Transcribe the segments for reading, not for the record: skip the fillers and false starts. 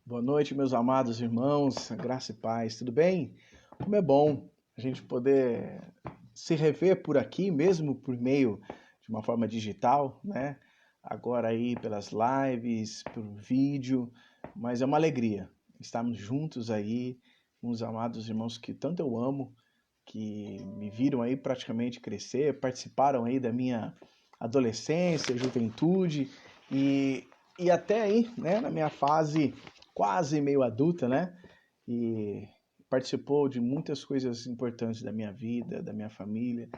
Boa noite, meus amados irmãos, graça e paz, tudo bem? Como é bom a gente poder se rever por aqui, mesmo por meio de uma forma digital, né? Agora aí pelas lives, por vídeo, mas é uma alegria estarmos juntos aí com os amados irmãos que tanto eu amo, que me viram aí praticamente crescer, participaram aí da minha adolescência, juventude e, e até aí, né, na minha fase quase meio adulta, né? E participou de muitas coisas importantes da minha vida, da minha família.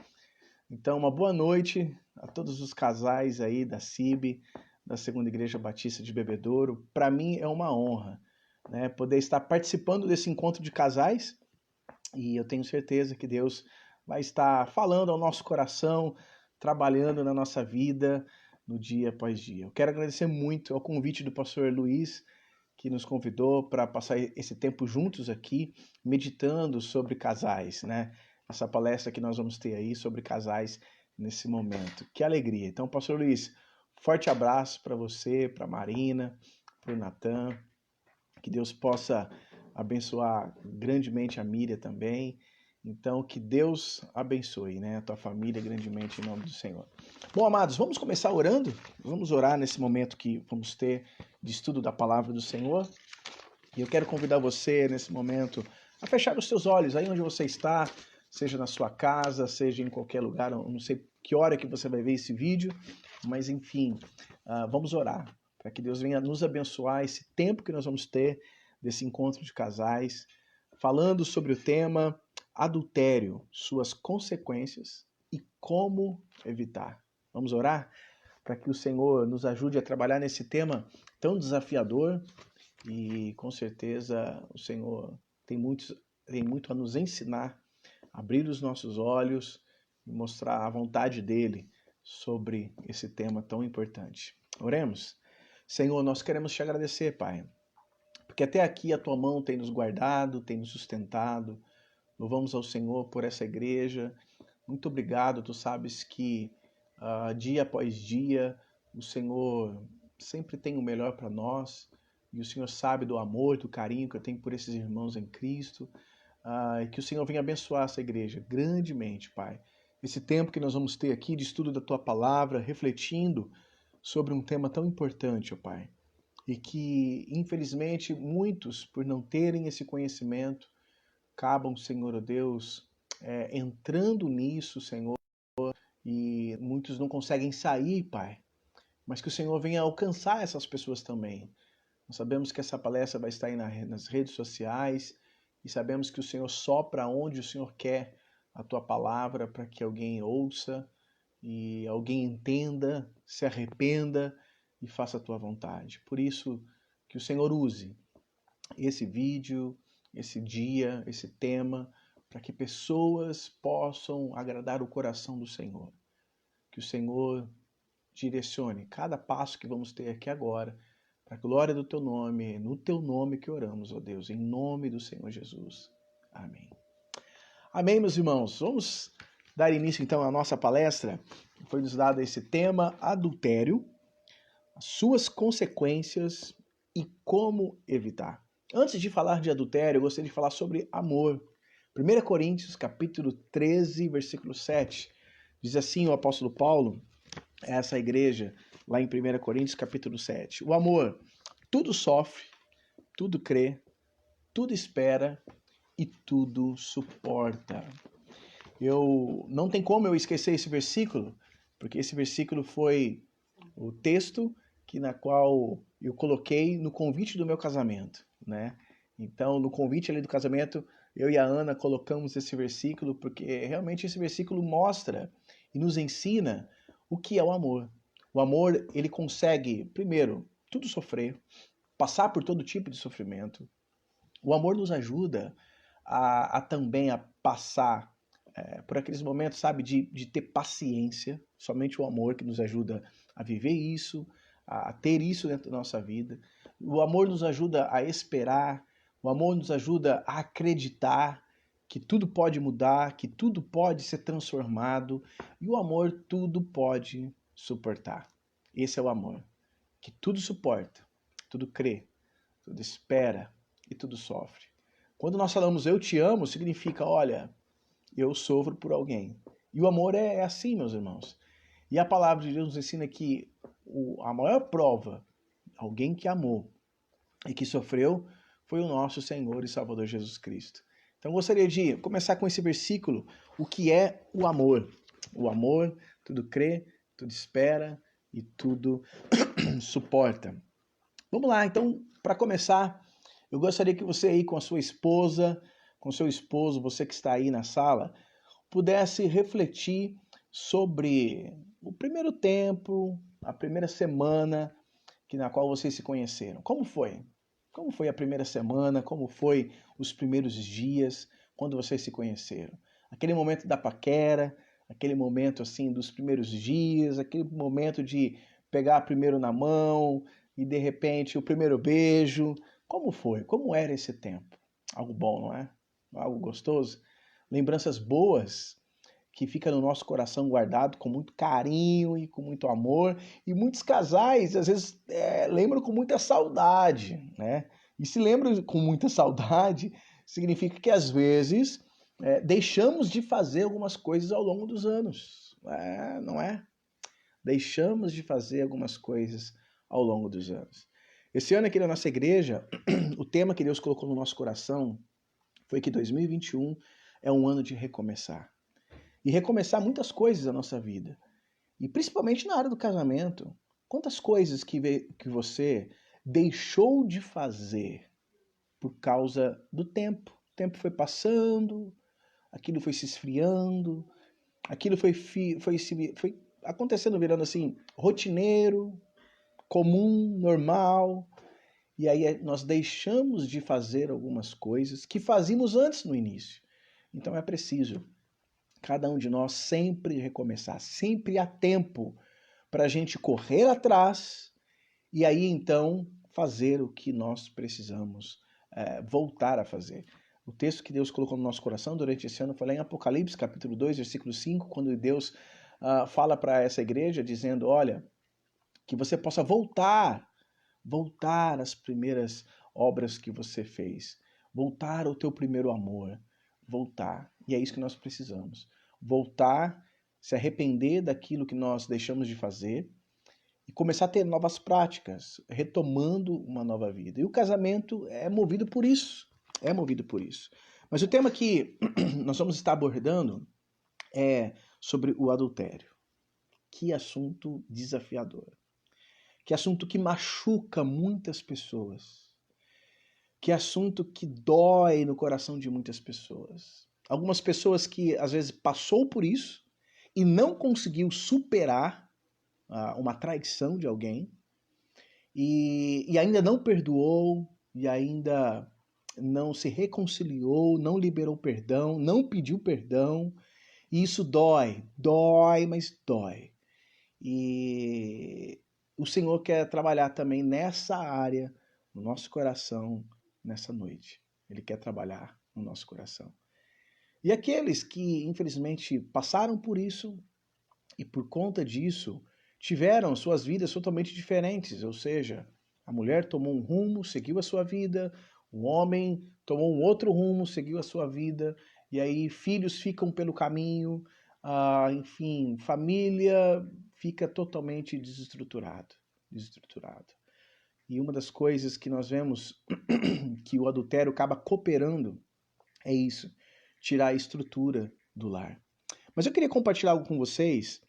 Então, uma boa noite a todos os casais aí da CIB, da Segunda Igreja Batista de Bebedouro. Para mim é uma honra, né, poder estar participando desse encontro de casais e eu tenho certeza que Deus vai estar falando ao nosso coração, trabalhando na nossa vida no dia após dia. Eu quero agradecer muito ao convite do pastor Luiz, que nos convidou para passar esse tempo juntos aqui, meditando sobre casais, né? Essa palestra que nós vamos ter aí sobre casais nesse momento. Que alegria! Então, pastor Luiz, forte abraço para você, para Marina, para o Natan. Que Deus possa abençoar grandemente a Miriam também. Então, que Deus abençoe, né, a tua família grandemente em nome do Senhor. Bom, amados, vamos começar orando? Vamos orar nesse momento que vamos ter de estudo da palavra do Senhor. E eu quero convidar você nesse momento a fechar os seus olhos aí onde você está, seja na sua casa, seja em qualquer lugar. Eu não sei que hora que você vai ver esse vídeo, mas enfim, vamos orar para que Deus venha nos abençoar esse tempo que nós vamos ter desse encontro de casais, falando sobre o tema adultério, suas consequências e como evitar. Vamos orar para que o Senhor nos ajude a trabalhar nesse tema tão desafiador e com certeza o Senhor tem muito a nos ensinar, abrir os nossos olhos e mostrar a vontade dele sobre esse tema tão importante. Oremos. Senhor, nós queremos te agradecer, Pai, porque até aqui a tua mão tem nos guardado, tem nos sustentado. Louvamos ao Senhor por essa igreja. Muito obrigado. Tu sabes que dia após dia o Senhor sempre tem o melhor para nós. E o Senhor sabe do amor, do carinho que eu tenho por esses irmãos em Cristo. E que o Senhor venha abençoar essa igreja grandemente, Pai. Esse tempo que nós vamos ter aqui de estudo da Tua Palavra, refletindo sobre um tema tão importante, ó Pai. E que, infelizmente, muitos, por não terem esse conhecimento, acabam, Senhor, ó Deus, entrando nisso, Senhor, e muitos não conseguem sair, Pai. Mas que o Senhor venha alcançar essas pessoas também. Nós sabemos que essa palestra vai estar aí nas redes sociais e sabemos que o Senhor sopra onde o Senhor quer a tua palavra para que alguém ouça e alguém entenda, se arrependa e faça a tua vontade. Por isso, que o Senhor use esse vídeo, esse dia, esse tema, para que pessoas possam agradar o coração do Senhor. Que o Senhor direcione cada passo que vamos ter aqui agora, para a glória do teu nome, é no teu nome que oramos, ó Deus, em nome do Senhor Jesus. Amém. Amém, meus irmãos. Vamos dar início então à nossa palestra. Foi nos dado esse tema, adultério, as suas consequências e como evitar. Antes de falar de adultério, eu gostaria de falar sobre amor. 1 Coríntios, capítulo 13, versículo 7, diz assim o apóstolo Paulo, essa igreja, lá em 1 Coríntios, capítulo 7. O amor tudo sofre, tudo crê, tudo espera e tudo suporta. Não tem como eu esquecer esse versículo, porque esse versículo foi o texto na qual eu coloquei no convite do meu casamento, né? Então, no convite ali do casamento, eu e a Ana colocamos esse versículo, porque realmente esse versículo mostra e nos ensina o que é o amor. O amor, ele consegue, primeiro, tudo sofrer, passar por todo tipo de sofrimento. O amor nos ajuda a também a passar por aqueles momentos, sabe, de ter paciência. Somente o amor que nos ajuda a viver isso, a ter isso dentro da nossa vida. O amor nos ajuda a esperar, o amor nos ajuda a acreditar que tudo pode mudar, que tudo pode ser transformado, e o amor tudo pode suportar. Esse é o amor, que tudo suporta, tudo crê, tudo espera e tudo sofre. Quando nós falamos eu te amo, significa, olha, eu sofro por alguém. E o amor é assim, meus irmãos. E a palavra de Deus nos ensina que a maior prova, alguém que amou e que sofreu, foi o nosso Senhor e Salvador Jesus Cristo. Então eu gostaria de começar com esse versículo, o que é o amor. O amor, tudo crê, tudo espera e tudo suporta. Vamos lá, então, para começar, eu gostaria que você aí com a sua esposa, com seu esposo, você que está aí na sala, pudesse refletir sobre o primeiro tempo, a primeira semana na qual vocês se conheceram. Como foi? Como foi a primeira semana? Como foi os primeiros dias quando vocês se conheceram? Aquele momento da paquera, aquele momento assim dos primeiros dias, aquele momento de pegar primeiro na mão e de repente o primeiro beijo. Como foi? Como era esse tempo? Algo bom, não é? Algo gostoso? Lembranças boas que fica no nosso coração guardado com muito carinho e com muito amor. E muitos casais, às vezes, lembram com muita saudade, né? E se lembram com muita saudade, significa que, às vezes, deixamos de fazer algumas coisas ao longo dos anos. Não é? Deixamos de fazer algumas coisas ao longo dos anos. Esse ano aqui na nossa igreja, o tema que Deus colocou no nosso coração foi que 2021 é um ano de recomeçar. E recomeçar muitas coisas da nossa vida. E principalmente na área do casamento. Quantas coisas que você deixou de fazer por causa do tempo? O tempo foi passando, aquilo foi se esfriando, aquilo foi acontecendo, virando assim, rotineiro, comum, normal. E aí nós deixamos de fazer algumas coisas que fazíamos antes no início. Então é preciso cada um de nós sempre recomeçar, sempre há tempo para a gente correr atrás e aí então fazer o que nós precisamos voltar a fazer. O texto que Deus colocou no nosso coração durante esse ano foi lá em Apocalipse, capítulo 2, versículo 5, quando Deus fala para essa igreja dizendo, olha, que você possa voltar às primeiras obras que você fez, voltar ao teu primeiro amor, voltar. E é isso que nós precisamos. Voltar, se arrepender daquilo que nós deixamos de fazer e começar a ter novas práticas, retomando uma nova vida. E o casamento é movido por isso. É movido por isso. Mas o tema que nós vamos estar abordando é sobre o adultério. Que assunto desafiador. Que assunto que machuca muitas pessoas. Que assunto que dói no coração de muitas pessoas. Algumas pessoas que às vezes passou por isso e não conseguiu superar uma traição de alguém e ainda não perdoou e ainda não se reconciliou, não liberou perdão, não pediu perdão. E isso dói, mas dói. E o Senhor quer trabalhar também nessa área, no nosso coração, nessa noite. Ele quer trabalhar no nosso coração. E aqueles que, infelizmente, passaram por isso e por conta disso tiveram suas vidas totalmente diferentes, ou seja, a mulher tomou um rumo, seguiu a sua vida, o homem tomou um outro rumo, seguiu a sua vida, e aí filhos ficam pelo caminho, enfim, família fica totalmente desestruturado. E uma das coisas que nós vemos que o adultério acaba cooperando é isso, tirar a estrutura do lar. Mas eu queria compartilhar algo com vocês,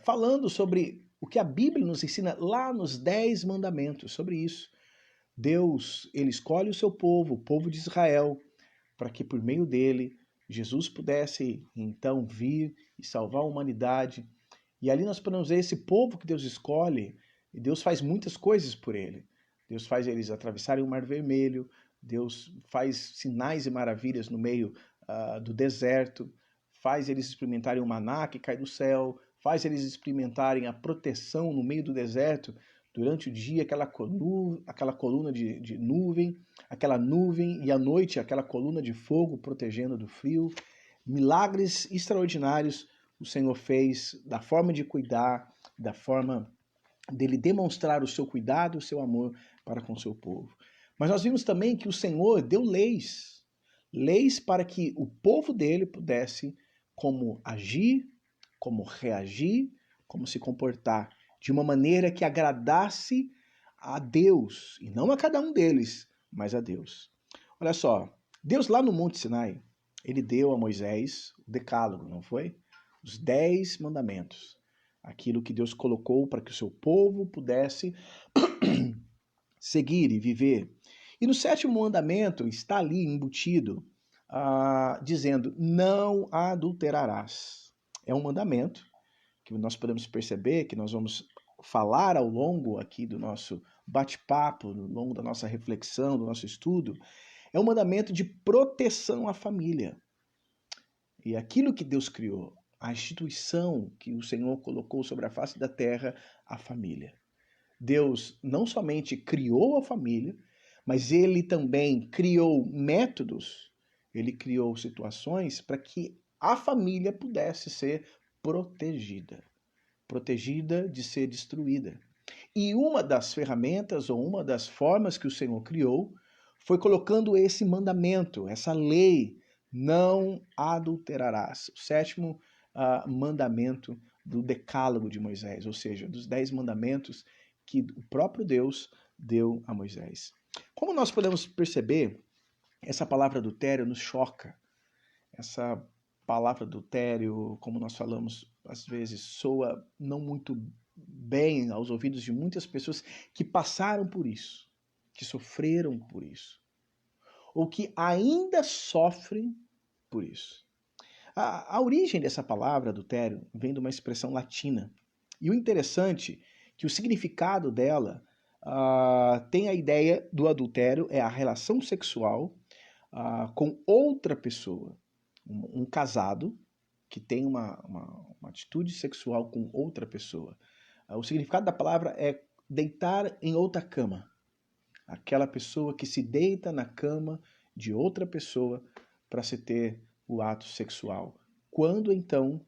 falando sobre o que a Bíblia nos ensina lá nos 10 mandamentos, sobre isso. Deus, ele escolhe o seu povo, o povo de Israel, para que por meio dele, Jesus pudesse então vir e salvar a humanidade. E ali nós podemos ver esse povo que Deus escolhe, e Deus faz muitas coisas por ele. Deus faz eles atravessarem o Mar Vermelho, Deus faz sinais e maravilhas no meio do deserto, faz eles experimentarem o maná que cai do céu, faz eles experimentarem a proteção no meio do deserto durante o dia, aquela coluna de nuvem, aquela nuvem, e à noite aquela coluna de fogo protegendo do frio. Milagres extraordinários o Senhor fez, da forma de cuidar, da forma dele demonstrar o seu cuidado, o seu amor para com o seu povo. Mas nós vimos também que o Senhor deu leis para que o povo dele pudesse como agir, como reagir, como se comportar de uma maneira que agradasse a Deus, e não a cada um deles, mas a Deus. Olha só, Deus lá no Monte Sinai, ele deu a Moisés o decálogo, não foi? Os 10 mandamentos. Aquilo que Deus colocou para que o seu povo pudesse seguir e viver. E no 7º mandamento está ali embutido, dizendo, não adulterarás. É um mandamento que nós podemos perceber, que nós vamos falar ao longo aqui do nosso bate-papo, ao longo da nossa reflexão, do nosso estudo. É um mandamento de proteção à família. E aquilo que Deus criou, a instituição que o Senhor colocou sobre a face da terra, a família. Deus não somente criou a família, mas ele também criou métodos, ele criou situações para que a família pudesse ser protegida de ser destruída. E uma das ferramentas ou uma das formas que o Senhor criou foi colocando esse mandamento, essa lei, não adulterarás. O 7º mandamento do decálogo de Moisés, ou seja, dos 10 mandamentos que o próprio Deus deu a Moisés. Como nós podemos perceber, essa palavra adultério nos choca. Essa palavra adultério, como nós falamos, às vezes soa não muito bem aos ouvidos de muitas pessoas que passaram por isso, que sofreram por isso, ou que ainda sofrem por isso. A origem dessa palavra adultério vem de uma expressão latina. E o interessante é que o significado dela tem a ideia do adultério, é a relação sexual com outra pessoa. Um casado que tem uma atitude sexual com outra pessoa. O significado da palavra é deitar em outra cama. Aquela pessoa que se deita na cama de outra pessoa para se ter o ato sexual. Quando então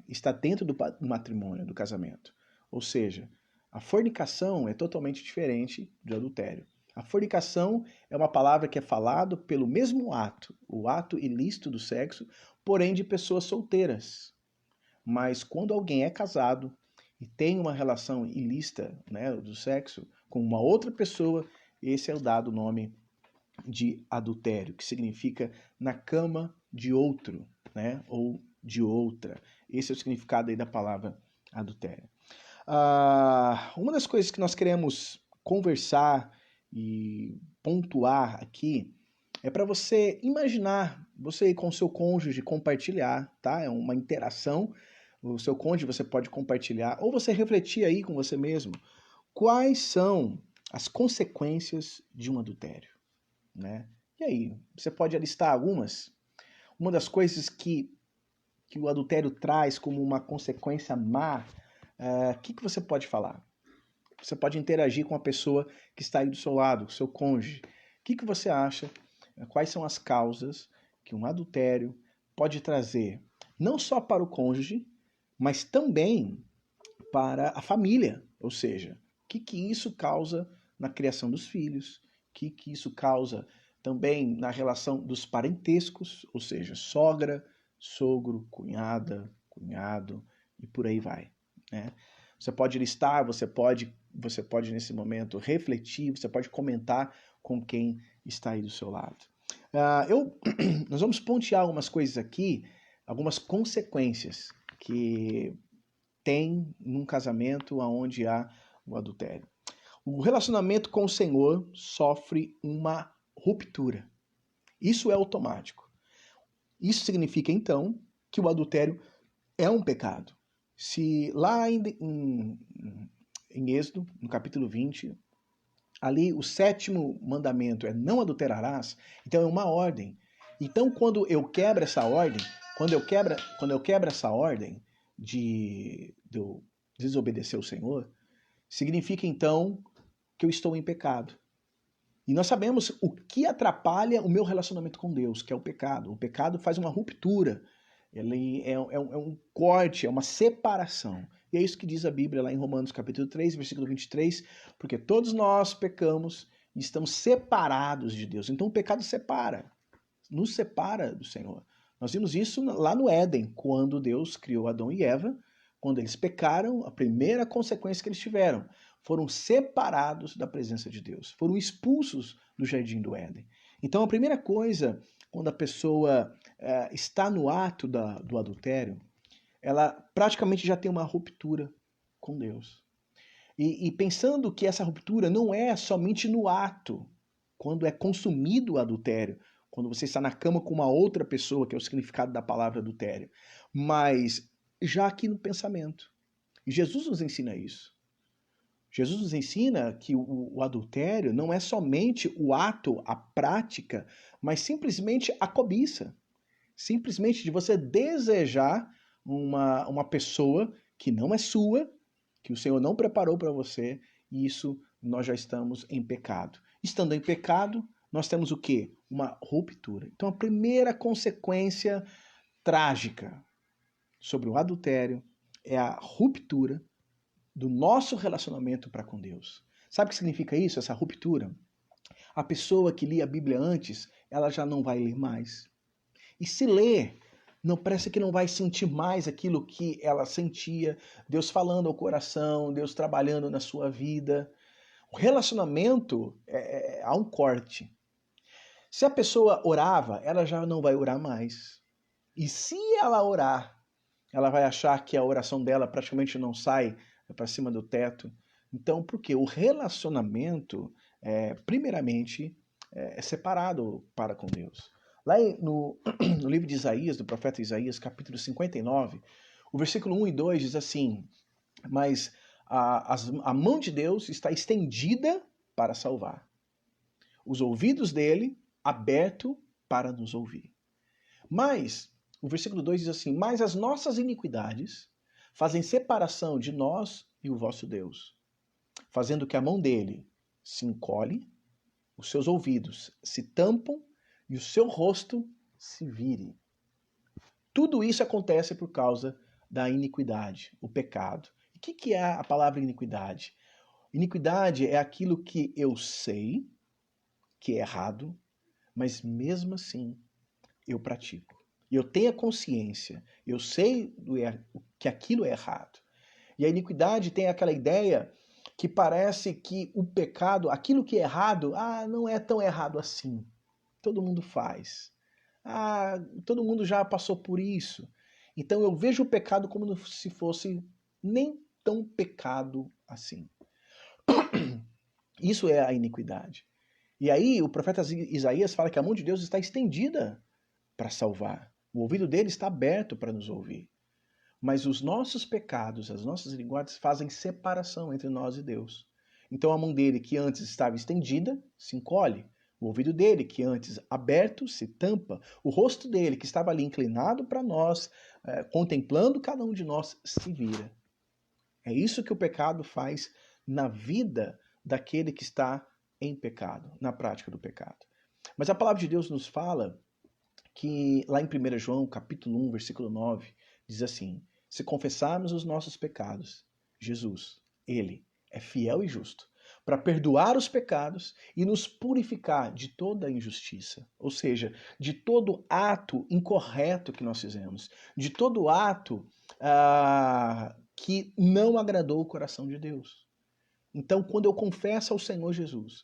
está dentro do matrimônio, do casamento. Ou seja, a fornicação é totalmente diferente do adultério. A fornicação é uma palavra que é falado pelo mesmo ato, o ato ilícito do sexo, porém de pessoas solteiras. Mas quando alguém é casado e tem uma relação ilícita, né, do sexo com uma outra pessoa, esse é o dado nome de adultério, que significa na cama de outro, né, ou de outra. Esse é o significado aí da palavra adultério. Uma das coisas que nós queremos conversar e pontuar aqui é para você imaginar, você ir com o seu cônjuge compartilhar, tá? É uma interação, o seu cônjuge você pode compartilhar, ou você refletir aí com você mesmo, quais são as consequências de um adultério, né? E aí, você pode alistar algumas? Uma das coisas que o adultério traz como uma consequência má, o que você pode falar? Você pode interagir com a pessoa que está aí do seu lado, seu cônjuge. O que você acha? Quais são as causas que um adultério pode trazer, não só para o cônjuge, mas também para a família? Ou seja, o que isso causa na criação dos filhos? O que isso causa também na relação dos parentescos? Ou seja, sogra, sogro, cunhada, cunhado e por aí vai, né? Você pode listar, você pode nesse momento refletir, você pode comentar com quem está aí do seu lado. Nós vamos pontuar algumas coisas aqui, algumas consequências que tem num casamento onde há o adultério. O relacionamento com o Senhor sofre uma ruptura. Isso é automático. Isso significa, então, que o adultério é um pecado. Se lá em Êxodo, no capítulo 20, ali o 7º mandamento é não adulterarás, então é uma ordem. Então, quando eu quebro essa ordem, quando eu quebro essa ordem de eu desobedecer o Senhor, significa então que eu estou em pecado. E nós sabemos o que atrapalha o meu relacionamento com Deus, que é o pecado. O pecado faz uma ruptura, ele é um corte, é uma separação E é isso que diz a Bíblia lá em Romanos capítulo 3, versículo 23, porque todos nós pecamos e estamos separados de Deus. Então o pecado separa, nos separa do Senhor. Nós vimos isso lá no Éden, quando Deus criou Adão e Eva. Quando eles pecaram, a primeira consequência que eles tiveram foram separados da presença de Deus, foram expulsos do jardim do Éden. Então a primeira coisa, quando a pessoa está no ato do adultério, ela praticamente já tem uma ruptura com Deus. E pensando que essa ruptura não é somente no ato, quando é consumido o adultério, quando você está na cama com uma outra pessoa, que é o significado da palavra adultério, mas já aqui no pensamento. E Jesus nos ensina isso. Jesus nos ensina que o adultério não é somente o ato, a prática, mas simplesmente a cobiça. Simplesmente de você desejar uma pessoa que não é sua, que o Senhor não preparou para você, e isso nós já estamos em pecado. Estando em pecado, nós temos o quê? Uma ruptura. Então a primeira consequência trágica sobre o adultério é a ruptura do nosso relacionamento para com Deus. Sabe o que significa isso, essa ruptura? A pessoa que lia a Bíblia antes, ela já não vai ler mais. E se ler, não parece que não vai sentir mais aquilo que ela sentia, Deus falando ao coração, Deus trabalhando na sua vida. O relacionamento, há um corte. Se a pessoa orava, ela já não vai orar mais. E se ela orar, ela vai achar que a oração dela praticamente não sai para cima do teto. Então, por quê? O relacionamento, primeiramente, é separado para com Deus. Lá no livro de Isaías, do profeta Isaías, capítulo 59, o versículo 1 e 2 diz assim: mas a mão de Deus está estendida para salvar, os ouvidos dele abertos para nos ouvir. Mas, o versículo 2 diz assim: mas as nossas iniquidades fazem separação de nós e o vosso Deus, fazendo que a mão dele se encolhe, os seus ouvidos se tampam e o seu rosto se vire. Tudo isso acontece por causa da iniquidade, o pecado. O que é a palavra iniquidade? Iniquidade é aquilo que eu sei que é errado, mas mesmo assim eu pratico. Eu tenho a consciência, eu sei que aquilo é errado. E a iniquidade tem aquela ideia que parece que o pecado, aquilo que é errado, não é tão errado assim. Todo mundo faz. Todo mundo já passou por isso. Então eu vejo o pecado como se fosse nem tão pecado assim. Isso é a iniquidade. E aí o profeta Isaías fala que a mão de Deus está estendida para salvar. O ouvido dele está aberto para nos ouvir. Mas os nossos pecados, as nossas iniquidades fazem separação entre nós e Deus. Então a mão dele, que antes estava estendida, se encolhe. O ouvido dele, que antes aberto, se tampa. O rosto dele, que estava ali inclinado para nós, contemplando cada um de nós, se vira. É isso que o pecado faz na vida daquele que está em pecado, na prática do pecado. Mas a palavra de Deus nos fala que lá em 1 João, capítulo 1, versículo 9, diz assim: se confessarmos os nossos pecados, Jesus, ele é fiel e justo para perdoar os pecados e nos purificar de toda a injustiça. Ou seja, de todo ato incorreto que nós fizemos, de todo ato que não agradou o coração de Deus. Então, quando eu confesso ao Senhor Jesus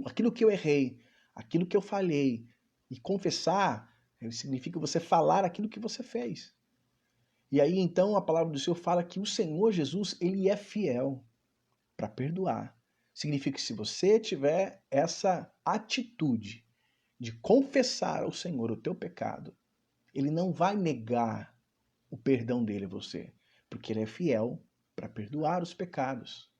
aquilo que eu errei, aquilo que eu falhei, e confessar significa você falar aquilo que você fez. E aí, então, a palavra do Senhor fala que o Senhor Jesus, ele é fiel para perdoar. Significa que se você tiver essa atitude de confessar ao Senhor o teu pecado, ele não vai negar o perdão dele a você, porque ele é fiel para perdoar os pecados.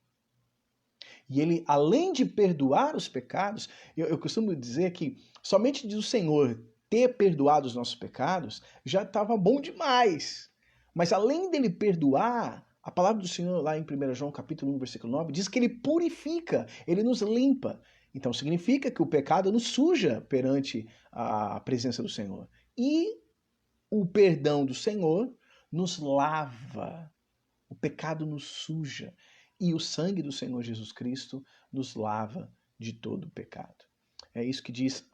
E ele, além de perdoar os pecados, eu costumo dizer que somente o Senhor ter perdoado os nossos pecados já estava bom demais. Mas além dele perdoar, a palavra do Senhor lá em 1 João capítulo 1, versículo 9, diz que ele purifica, ele nos limpa. Então significa que o pecado nos suja perante a presença do Senhor. E o perdão do Senhor nos lava, o pecado nos suja, e o sangue do Senhor Jesus Cristo nos lava de todo o pecado. É isso que diz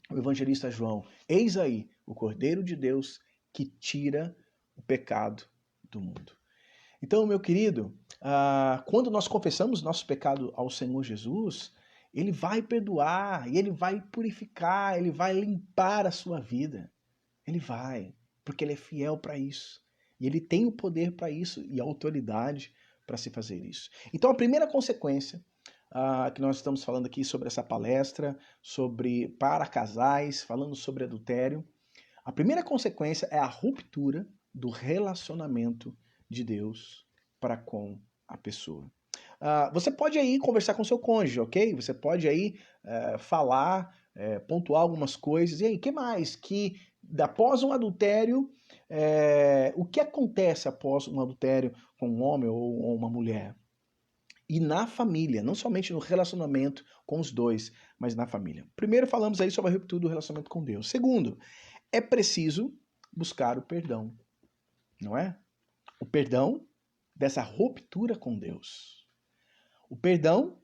o evangelista João: eis aí o Cordeiro de Deus que tira o pecado do mundo. Então, meu querido, quando nós confessamos nosso pecado ao Senhor Jesus, Ele vai perdoar, e Ele vai purificar, Ele vai limpar a sua vida. Ele vai, porque Ele é fiel para isso. E Ele tem o poder para isso e a autoridade para se fazer isso. Então, a primeira consequência que nós estamos falando aqui sobre essa palestra, sobre para casais, falando sobre adultério, a primeira consequência é a ruptura do relacionamento de Deus para com a pessoa. Você pode aí conversar com seu cônjuge, ok? Você pode aí falar, pontuar algumas coisas. E aí, o que mais? Que após um adultério, o que acontece após um adultério com um homem ou uma mulher? E na família, não somente no relacionamento com os dois, mas na família. Primeiro falamos aí sobre a ruptura do relacionamento com Deus. Segundo, é preciso buscar o perdão, não é? O perdão dessa ruptura com Deus. O perdão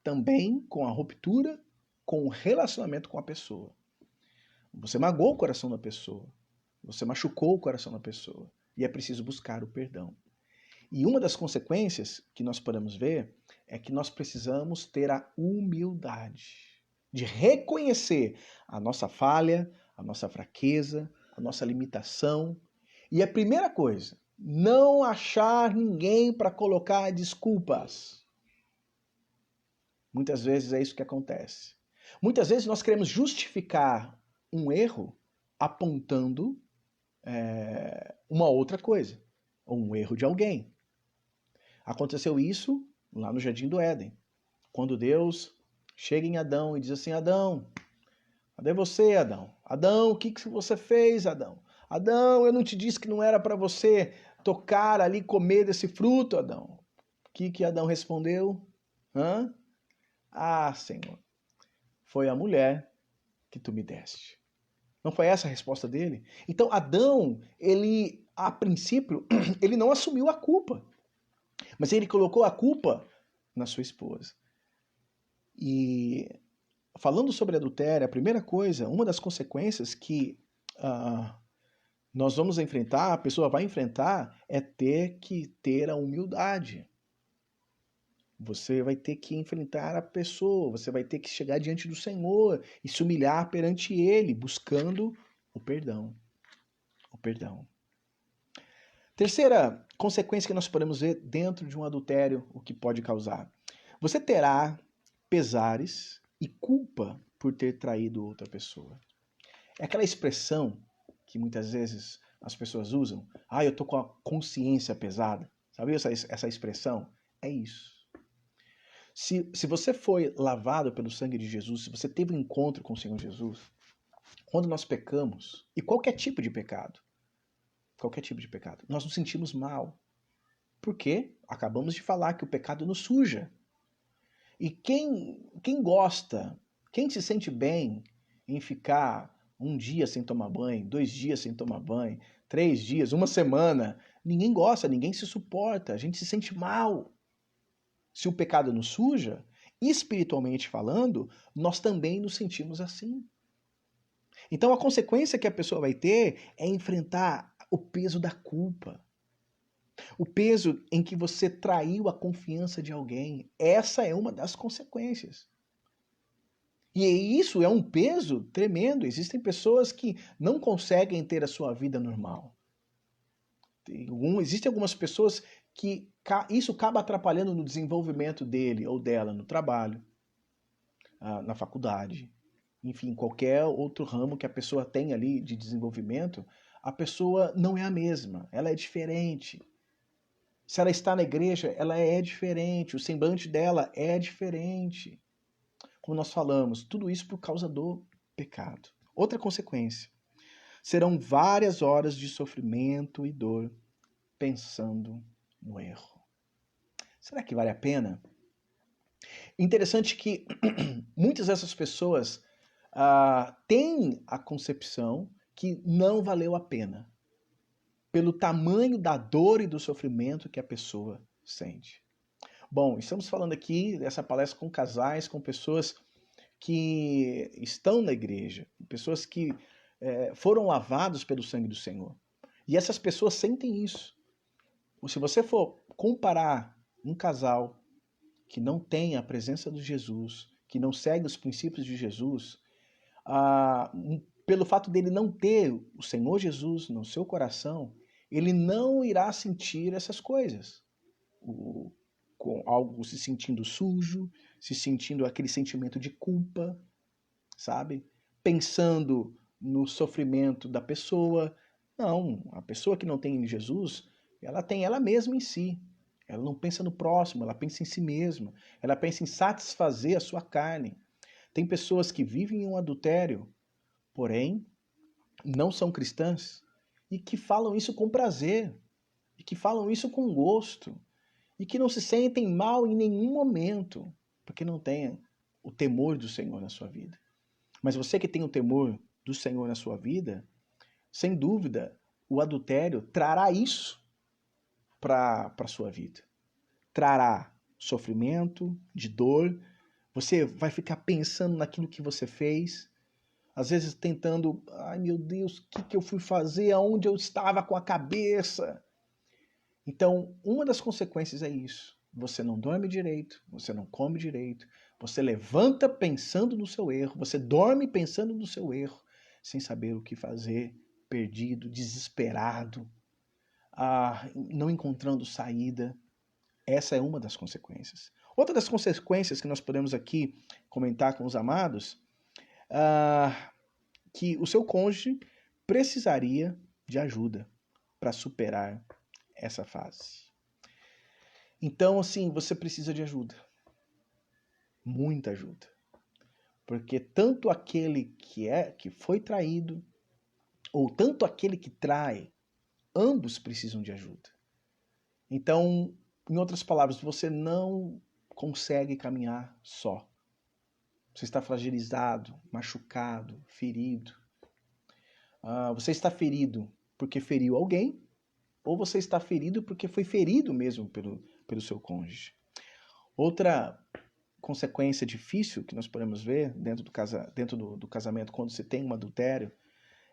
também com a ruptura com o relacionamento com a pessoa. Você magoou o coração da pessoa, você machucou o coração da pessoa, e é preciso buscar o perdão. E uma das consequências que nós podemos ver é que nós precisamos ter a humildade de reconhecer a nossa falha, a nossa fraqueza, a nossa limitação. E a primeira coisa, não achar ninguém para colocar desculpas. Muitas vezes é isso que acontece. Muitas vezes nós queremos justificar um erro apontando uma outra coisa, ou um erro de alguém. Aconteceu isso lá no Jardim do Éden, quando Deus chega em Adão e diz assim: Adão, cadê você, Adão? Adão, o que você fez, Adão? Adão, eu não te disse que não era para você tocar ali, comer desse fruto, Adão? O que Adão respondeu? Senhor, foi a mulher que tu me deste. Não foi essa a resposta dele? Então, Adão, ele, a princípio, ele não assumiu a culpa. Mas ele colocou a culpa na sua esposa. E falando sobre adultério, a primeira coisa, uma das consequências que nós vamos enfrentar, a pessoa vai enfrentar, é ter que ter a humildade. Você vai ter que enfrentar a pessoa, você vai ter que chegar diante do Senhor e se humilhar perante Ele, buscando o perdão. O perdão. Terceira consequência que nós podemos ver dentro de um adultério, o que pode causar. Você terá pesares e culpa por ter traído outra pessoa. É aquela expressão que muitas vezes as pessoas usam. Eu tô com a consciência pesada. Sabe essa expressão? É isso. Se você foi lavado pelo sangue de Jesus, se você teve um encontro com o Senhor Jesus, quando nós pecamos, e qualquer tipo de pecado, nós nos sentimos mal. Por quê? Acabamos de falar que o pecado nos suja. E quem gosta, quem se sente bem em ficar um dia sem tomar banho, 2 dias sem tomar banho, 3 dias, uma semana, ninguém gosta, ninguém se suporta, a gente se sente mal. Se o pecado nos suja, espiritualmente falando, nós também nos sentimos assim. Então a consequência que a pessoa vai ter é enfrentar o peso da culpa. O peso em que você traiu a confiança de alguém. Essa é uma das consequências. E isso é um peso tremendo. Existem pessoas que não conseguem ter a sua vida normal. Existem algumas pessoas que isso acaba atrapalhando no desenvolvimento dele ou dela no trabalho, na faculdade, enfim, qualquer outro ramo que a pessoa tem ali de desenvolvimento, a pessoa não é a mesma, ela é diferente. Se ela está na igreja, ela é diferente, o semblante dela é diferente. Como nós falamos, tudo isso por causa do pecado. Outra consequência, serão várias horas de sofrimento e dor pensando no erro. Será que vale a pena? Interessante que muitas dessas pessoas têm a concepção que não valeu a pena. pelo tamanho da dor e do sofrimento que a pessoa sente. Bom, estamos falando aqui dessa palestra com casais, com pessoas que estão na igreja, pessoas que foram lavados pelo sangue do Senhor. E essas pessoas sentem isso. Se você for comparar um casal que não tem a presença de Jesus, que não segue os princípios de Jesus, pelo fato dele não ter o Senhor Jesus no seu coração, ele não irá sentir essas coisas. Com algo se sentindo sujo, se sentindo aquele sentimento de culpa, sabe? Pensando no sofrimento da pessoa. Não, a pessoa que não tem Jesus, ela tem ela mesma em si. Ela não pensa no próximo, ela pensa em si mesma. Ela pensa em satisfazer a sua carne. Tem pessoas que vivem em um adultério, porém, não são cristãs, e que falam isso com prazer, e que falam isso com gosto, e que não se sentem mal em nenhum momento, porque não têm o temor do Senhor na sua vida. Mas você que tem o temor do Senhor na sua vida, sem dúvida, o adultério trará isso para a sua vida. Trará sofrimento, de dor, você vai ficar pensando naquilo que você fez, às vezes tentando, ai meu Deus, o que eu fui fazer, aonde eu estava com a cabeça. Então, uma das consequências é isso. Você não dorme direito, você não come direito, você levanta pensando no seu erro, você dorme pensando no seu erro, sem saber o que fazer, perdido, desesperado, não encontrando saída. Essa é uma das consequências. Outra das consequências que nós podemos aqui comentar com os amados, que o seu cônjuge precisaria de ajuda para superar essa fase. Então, assim, você precisa de ajuda. Muita ajuda. Porque tanto aquele que foi traído, ou tanto aquele que trai, ambos precisam de ajuda. Então, em outras palavras, você não consegue caminhar só. Você está fragilizado, machucado, ferido. Você está ferido porque feriu alguém, ou você está ferido porque foi ferido mesmo pelo seu cônjuge. Outra consequência difícil que nós podemos ver dentro do casamento quando se tem um adultério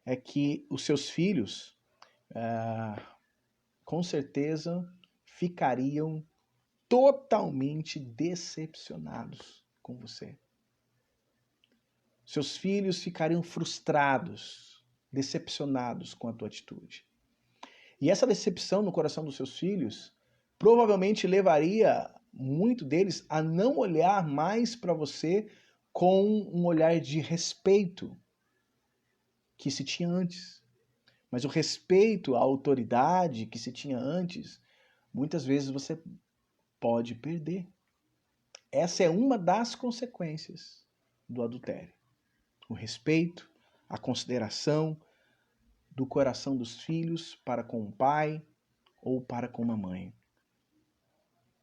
é que os seus filhos, com certeza, ficariam totalmente decepcionados com você. Seus filhos ficariam frustrados, decepcionados com a tua atitude. E essa decepção no coração dos seus filhos provavelmente levaria muito deles a não olhar mais para você com um olhar de respeito que se tinha antes. Mas o respeito à autoridade que se tinha antes, muitas vezes você pode perder. Essa é uma das consequências do adultério. O respeito, a consideração do coração dos filhos para com o pai ou para com uma mãe.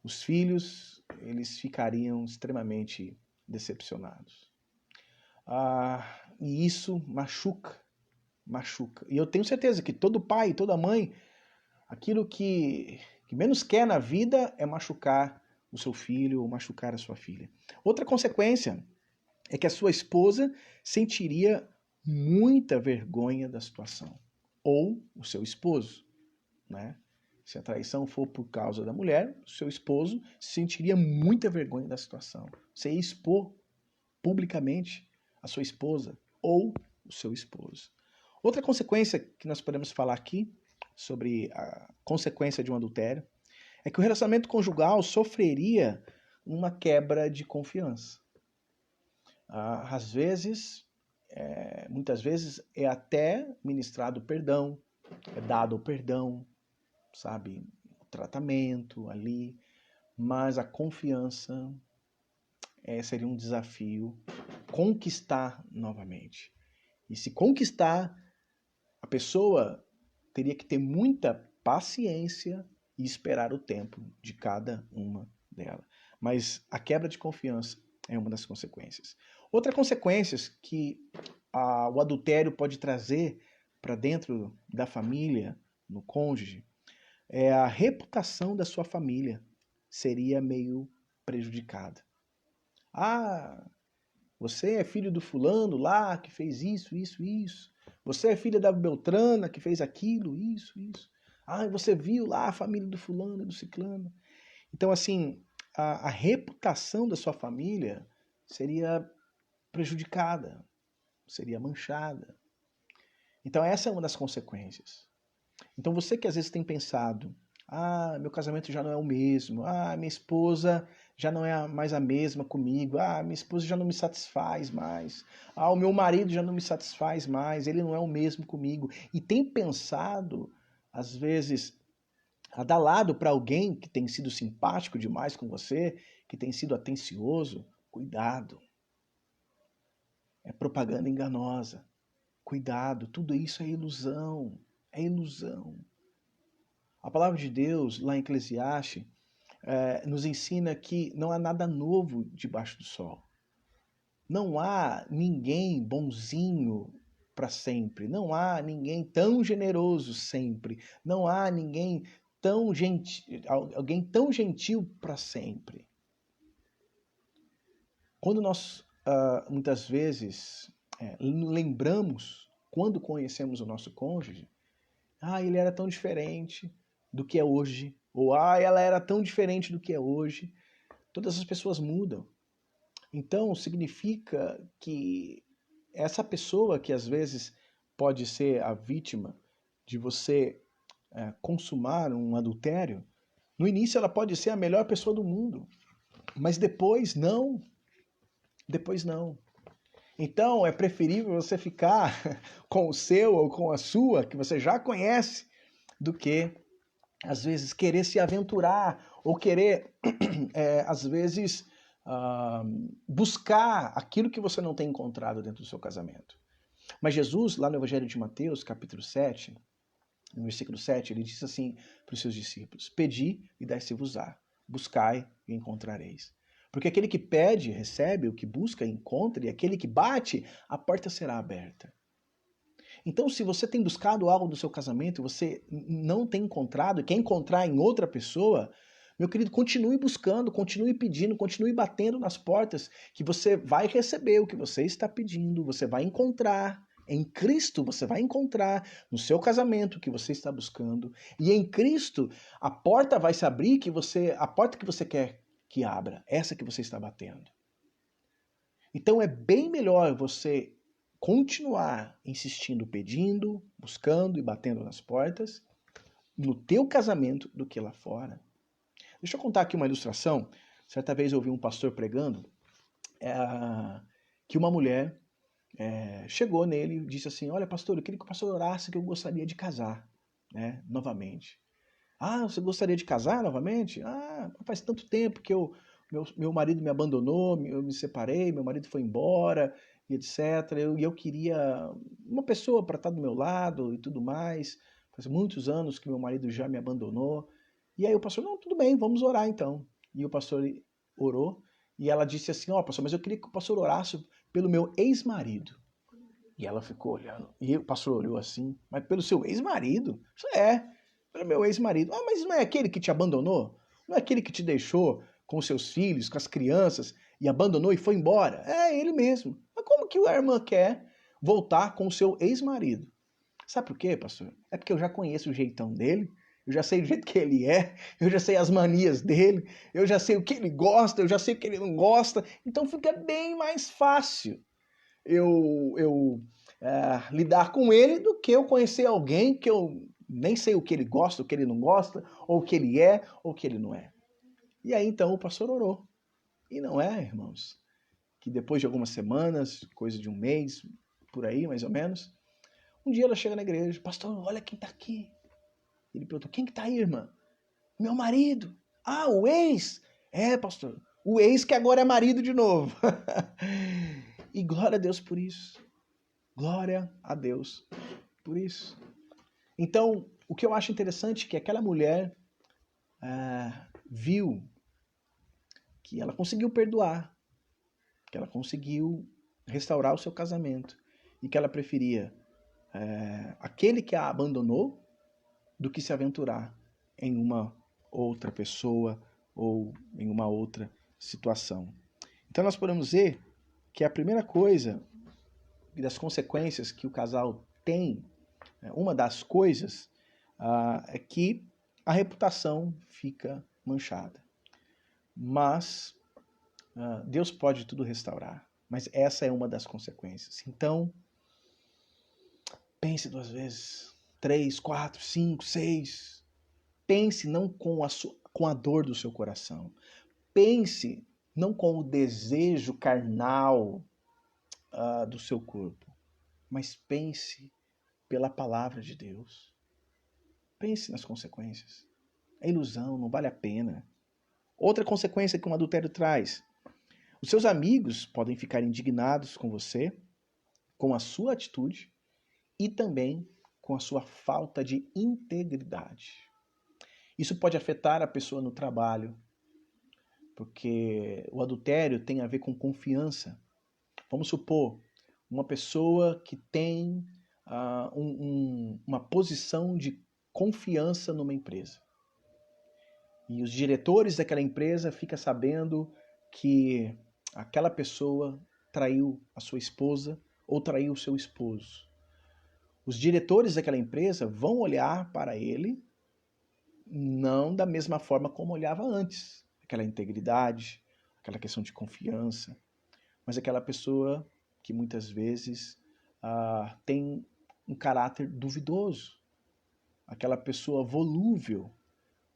Os filhos, eles ficariam extremamente decepcionados. E isso machuca. E eu tenho certeza que todo pai, toda mãe, aquilo que menos quer na vida é machucar o seu filho ou machucar a sua filha. Outra consequência é que a sua esposa sentiria muita vergonha da situação. Ou o seu esposo, né? Se a traição for por causa da mulher, o seu esposo sentiria muita vergonha da situação. Você ia expor publicamente a sua esposa ou o seu esposo. Outra consequência que nós podemos falar aqui, sobre a consequência de um adultério, é que o relacionamento conjugal sofreria uma quebra de confiança. Às vezes, muitas vezes, é até ministrado perdão, é dado o perdão, sabe, o tratamento ali, mas a confiança seria um desafio conquistar novamente. E se conquistar, a pessoa teria que ter muita paciência e esperar o tempo de cada uma dela. Mas a quebra de confiança é uma das consequências. Outra consequência que o adultério pode trazer para dentro da família no cônjuge, a reputação da sua família seria meio prejudicada. Ah, você é filho do fulano lá que fez isso, isso, isso. Você é filha da Beltrana que fez aquilo, isso, isso. Ah, você viu lá a família do fulano e do ciclano. Então, assim, a reputação da sua família seria prejudicada, seria manchada. Então, essa é uma das consequências. Então, você que às vezes tem pensado, meu casamento já não é o mesmo, minha esposa já não é mais a mesma comigo, minha esposa já não me satisfaz mais, o meu marido já não me satisfaz mais, ele não é o mesmo comigo. E tem pensado, às vezes, a dar lado para alguém que tem sido simpático demais com você, que tem sido atencioso, cuidado. É propaganda enganosa. Cuidado, tudo isso é ilusão. É ilusão. A palavra de Deus, lá em Eclesiastes, nos ensina que não há nada novo debaixo do sol. Não há ninguém bonzinho para sempre. Não há ninguém tão generoso sempre. Não há ninguém tão gentil, alguém tão gentil para sempre. Quando nós muitas vezes lembramos, quando conhecemos o nosso cônjuge, ele era tão diferente do que é hoje, ou ela era tão diferente do que é hoje. Todas as pessoas mudam. Então, significa que essa pessoa que às vezes pode ser a vítima de você consumar um adultério, no início ela pode ser a melhor pessoa do mundo, mas depois não. Depois não. Então, é preferível você ficar com o seu ou com a sua, que você já conhece, do que, às vezes, querer se aventurar ou querer, às vezes, buscar aquilo que você não tem encontrado dentro do seu casamento. Mas Jesus, lá no Evangelho de Mateus, capítulo 7, no versículo 7, ele diz assim para os seus discípulos: Pedi e dai-se-vos-á, buscai e encontrareis. Porque aquele que pede, recebe, o que busca, encontra, e aquele que bate, a porta será aberta. Então, se você tem buscado algo no seu casamento e você não tem encontrado, quer encontrar em outra pessoa, meu querido, continue buscando, continue pedindo, continue batendo nas portas, que você vai receber o que você está pedindo, você vai encontrar. Em Cristo você vai encontrar no seu casamento o que você está buscando. E em Cristo a porta vai se abrir, a porta que você quer que abra, essa que você está batendo. Então é bem melhor você continuar insistindo, pedindo, buscando e batendo nas portas no teu casamento do que lá fora. Deixa eu contar aqui uma ilustração. Certa vez eu ouvi um pastor pregando que uma mulher chegou nele e disse assim: Olha, pastor, eu queria que o pastor orasse que eu gostaria de casar, né, novamente. Você gostaria de casar novamente? Faz tanto tempo que meu marido me abandonou, eu me separei, meu marido foi embora, e etc. E eu queria uma pessoa para estar do meu lado e tudo mais. Faz muitos anos que meu marido já me abandonou. E aí o pastor, não, tudo bem, vamos orar então. E o pastor orou, e ela disse assim: pastor, mas eu queria que o pastor orasse pelo meu ex-marido. E ela ficou olhando, e o pastor olhou assim: mas pelo seu ex-marido? Isso pelo meu ex-marido. Mas não é aquele que te abandonou? Não é aquele que te deixou com os seus filhos, com as crianças, e abandonou e foi embora? É ele mesmo. Mas como que a irmã quer voltar com o seu ex-marido? Sabe por quê, pastor? É porque eu já conheço o jeitão dele, eu já sei o jeito que ele é, eu já sei as manias dele, eu já sei o que ele gosta, eu já sei o que ele não gosta, então fica bem mais fácil eu lidar com ele do que eu conhecer alguém que eu nem sei o que ele gosta, o que ele não gosta, ou o que ele é, ou o que ele não é. E aí então o pastor orou. E não é, irmãos, que depois de algumas semanas, coisa de um mês, por aí mais ou menos, um dia ela chega na igreja: Pastor, olha quem está aqui. Ele perguntou: Quem que está aí, irmã? Meu marido. O ex? Pastor, o ex que agora é marido de novo. E glória a Deus por isso. Glória a Deus por isso. Então, o que eu acho interessante é que aquela mulher viu que ela conseguiu perdoar, que ela conseguiu restaurar o seu casamento e que ela preferia aquele que a abandonou do que se aventurar em uma outra pessoa ou em uma outra situação. Então nós podemos ver que a primeira coisa e das consequências que o casal tem, uma das coisas, é que a reputação fica manchada. Mas Deus pode tudo restaurar. Mas essa é uma das consequências. Então, pense 2 vezes, 3, 4, 5, 6. Pense não com a dor do seu coração. Pense não com o desejo carnal do seu corpo, mas pense pela palavra de Deus. Pense nas consequências. É ilusão, não vale a pena. Outra consequência que um adultério traz: os seus amigos podem ficar indignados com você, com a sua atitude e também com a sua falta de integridade. Isso pode afetar a pessoa no trabalho, porque o adultério tem a ver com confiança. Vamos supor, uma pessoa que tem uma posição de confiança numa empresa. E os diretores daquela empresa ficam sabendo que aquela pessoa traiu a sua esposa ou traiu o seu esposo. Os diretores daquela empresa vão olhar para ele não da mesma forma como olhava antes. Aquela integridade, aquela questão de confiança. Mas aquela pessoa que muitas vezes tem um caráter duvidoso. Aquela pessoa volúvel.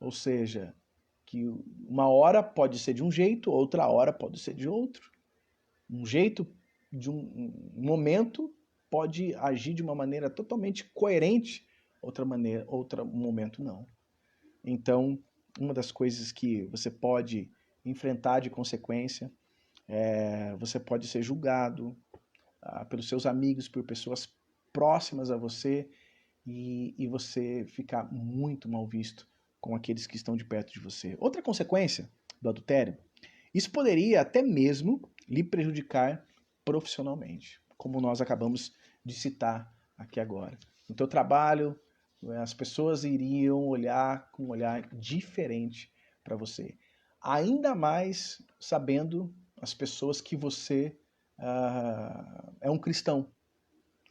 Ou seja, que uma hora pode ser de um jeito, outra hora pode ser de outro. Um jeito de um momento pode agir de uma maneira totalmente coerente, outro momento não. Então, uma das coisas que você pode enfrentar de consequência você pode ser julgado pelos seus amigos, por pessoas próximas a você e você ficar muito mal visto com aqueles que estão de perto de você. Outra consequência do adultério, isso poderia até mesmo lhe prejudicar profissionalmente, como nós acabamos de citar aqui agora. No teu trabalho, as pessoas iriam olhar com um olhar diferente para você. Ainda mais sabendo as pessoas que você é um cristão,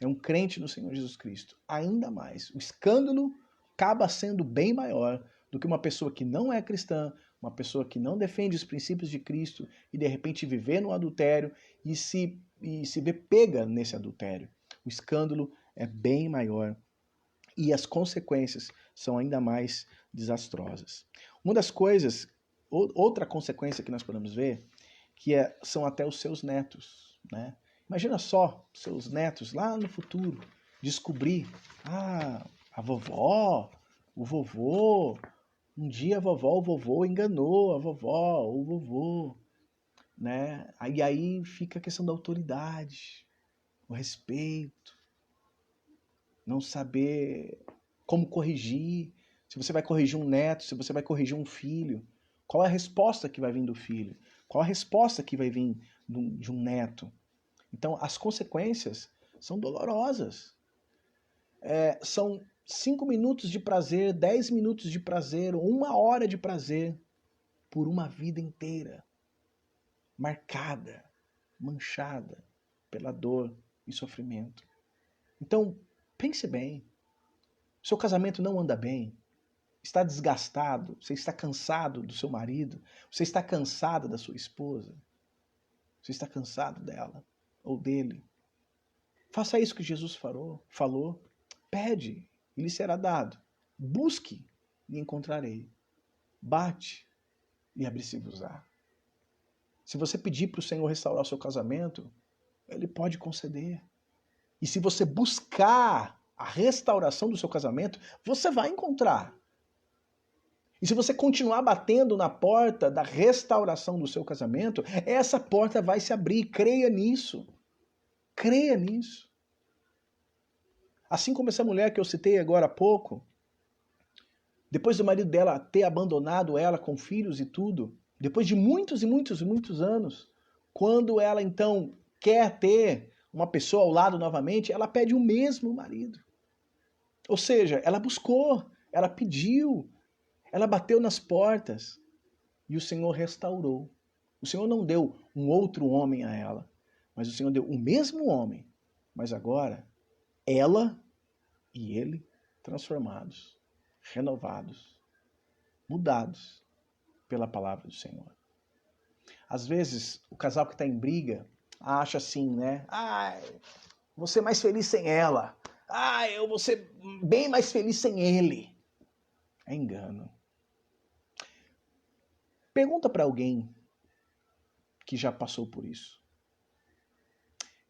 é um crente no Senhor Jesus Cristo. Ainda mais. O escândalo acaba sendo bem maior do que uma pessoa que não é cristã, uma pessoa que não defende os princípios de Cristo e de repente viver no adultério e se vê pega nesse adultério. O escândalo é bem maior e as consequências são ainda mais desastrosas. Uma das coisas, outra consequência que nós podemos ver, que são até os seus netos, né? Imagina só, seus netos lá no futuro descobrir, a vovó, o vovô, um dia a vovó, o vovô enganou a vovó, o vovô, né? E aí fica a questão da autoridade, o respeito, não saber como corrigir, se você vai corrigir um neto, se você vai corrigir um filho, qual é a resposta que vai vir do filho? Qual a resposta que vai vir de um neto? Então, as consequências são dolorosas. São 5 minutos de prazer, 10 minutos de prazer, 1 hora de prazer por uma vida inteira, marcada, manchada pela dor e sofrimento. Então, pense bem. Seu casamento não anda bem, está desgastado, você está cansado do seu marido, você está cansada da sua esposa, você está cansado dela ou dele. Faça isso que Jesus falou. Pede e lhe será dado. Busque e encontrarei. Bate e abre-se-vos-á. Se você pedir para o Senhor restaurar o seu casamento, Ele pode conceder. E se você buscar a restauração do seu casamento, você vai encontrar. E se você continuar batendo na porta da restauração do seu casamento, essa porta vai se abrir. Creia nisso. Creia nisso. Assim como essa mulher que eu citei agora há pouco, depois do marido dela ter abandonado ela com filhos e tudo, depois de muitos e muitos e muitos anos, quando ela então quer ter uma pessoa ao lado novamente, ela pede o mesmo marido. Ou seja, ela buscou, ela pediu, ela bateu nas portas e o Senhor restaurou. O Senhor não deu um outro homem a ela, mas o Senhor deu o mesmo homem, mas agora ela e ele transformados, renovados, mudados pela palavra do Senhor. Às vezes, o casal que está em briga acha assim, né? Vou ser mais feliz sem ela. Eu vou ser bem mais feliz sem ele. É engano. Pergunta para alguém que já passou por isso.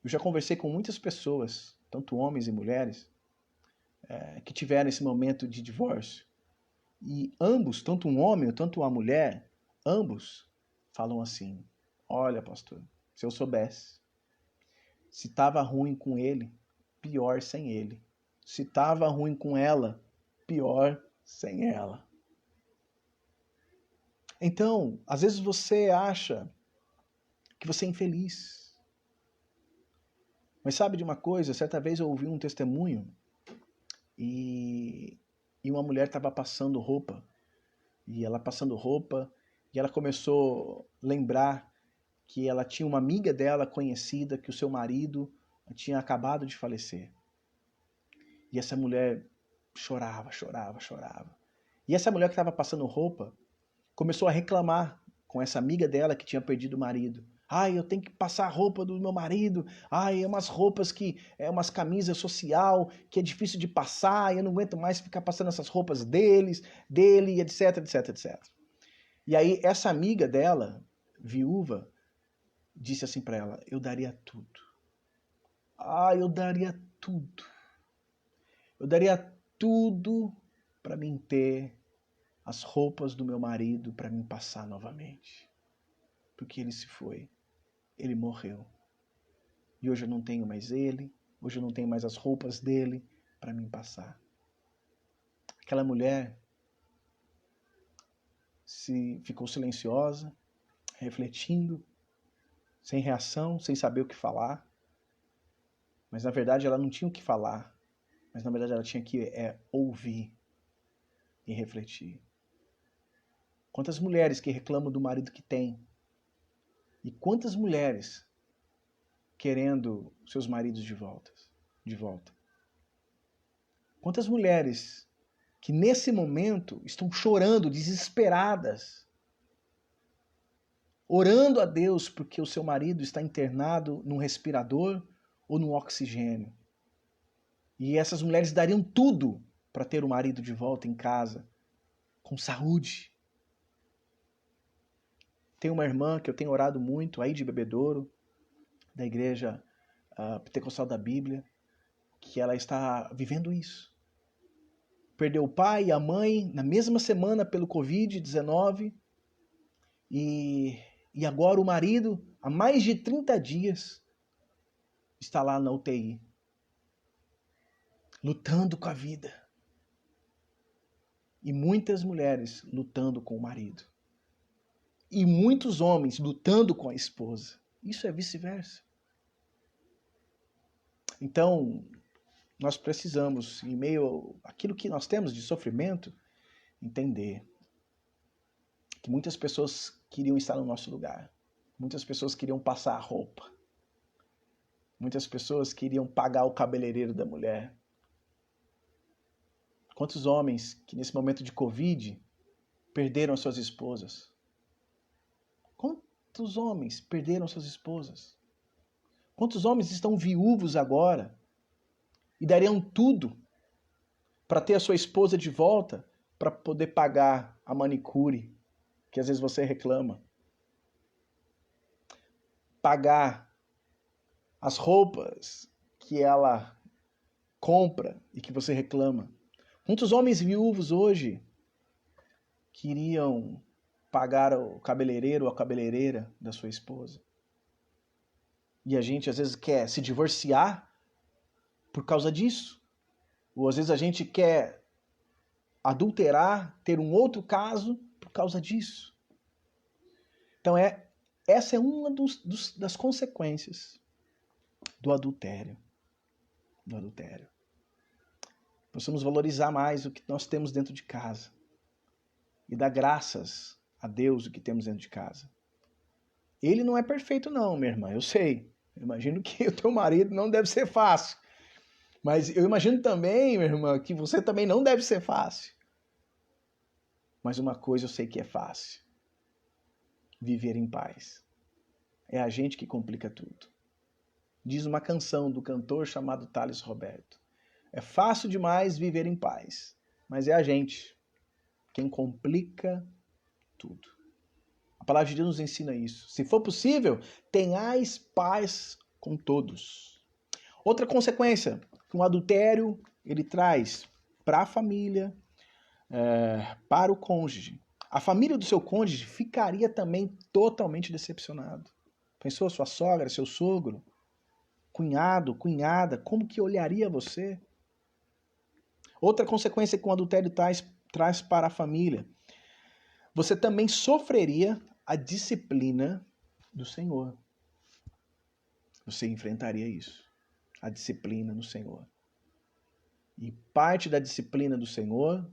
Eu já conversei com muitas pessoas, tanto homens e mulheres, que tiveram esse momento de divórcio. E ambos, tanto um homem tanto uma mulher, ambos falam assim: olha, pastor, se eu soubesse, se estava ruim com ele, pior sem ele. Se estava ruim com ela, pior sem ela. Então, às vezes você acha que você é infeliz. Mas sabe de uma coisa? Certa vez eu ouvi um testemunho e uma mulher estava passando roupa. E ela passando roupa, e ela começou a lembrar que ela tinha uma amiga dela conhecida, que o seu marido tinha acabado de falecer. E essa mulher chorava. E essa mulher que estava passando roupa começou a reclamar com essa amiga dela que tinha perdido o marido. Eu tenho que passar a roupa do meu marido. É umas roupas que é umas camisas social que é difícil de passar. Eu não aguento mais ficar passando essas roupas dele, etc, etc, etc. E aí essa amiga dela, viúva, disse assim para ela: eu daria tudo. Eu daria tudo. Eu daria tudo para mim ter as roupas do meu marido para mim passar novamente. Porque ele se foi. Ele morreu. E hoje eu não tenho mais ele. Hoje eu não tenho mais as roupas dele para mim passar. Aquela mulher ficou silenciosa, refletindo, sem reação, sem saber o que falar. Mas na verdade ela não tinha o que falar. Mas na verdade ela tinha que ouvir e refletir. Quantas mulheres que reclamam do marido que tem? E quantas mulheres querendo seus maridos de volta? Quantas mulheres que nesse momento estão chorando, desesperadas, orando a Deus porque o seu marido está internado num respirador ou num oxigênio. E essas mulheres dariam tudo para ter o marido de volta em casa, com saúde. Tem uma irmã que eu tenho orado muito, aí de Bebedouro, da igreja Pentecostal da Bíblia, que ela está vivendo isso. Perdeu o pai e a mãe na mesma semana pelo Covid-19 e agora o marido, há mais de 30 dias, está lá na UTI, lutando com a vida. E muitas mulheres lutando com o marido. E muitos homens lutando com a esposa. Isso é vice-versa. Então, nós precisamos, em meio àquilo que nós temos de sofrimento, entender que muitas pessoas queriam estar no nosso lugar. Muitas pessoas queriam passar a roupa. Muitas pessoas queriam pagar o cabeleireiro da mulher. Quantos homens que nesse momento de Covid perderam suas esposas? Quantos homens perderam suas esposas? Quantos homens estão viúvos agora e dariam tudo para ter a sua esposa de volta para poder pagar a manicure que às vezes você reclama? Pagar as roupas que ela compra e que você reclama. Muitos homens viúvos hoje queriam pagar o cabeleireiro ou a cabeleireira da sua esposa. E a gente às vezes quer se divorciar por causa disso. Ou às vezes a gente quer adulterar, ter um outro caso por causa disso. Então essa é uma das consequências do adultério. possamos valorizar mais o que nós temos dentro de casa e dar graças a Deus o que temos dentro de casa. Ele não é perfeito não, minha irmã, eu sei. Eu imagino que o teu marido não deve ser fácil. Mas eu imagino também, minha irmã, que você também não deve ser fácil. Mas uma coisa eu sei que é fácil. Viver em paz. É a gente que complica tudo. Diz uma canção do cantor chamado Thales Roberto. É fácil demais viver em paz, mas é a gente quem complica tudo. A palavra de Deus nos ensina isso. Se for possível, tenhais paz com todos. Outra consequência que um adultério ele traz para a família, para o cônjuge. A família do seu cônjuge ficaria também totalmente decepcionado. Pensou sua sogra, seu sogro, cunhado, cunhada, como que olharia você? Outra consequência que um adultério traz para a família. Você também sofreria a disciplina do Senhor. Você enfrentaria isso. A disciplina no Senhor. E parte da disciplina do Senhor,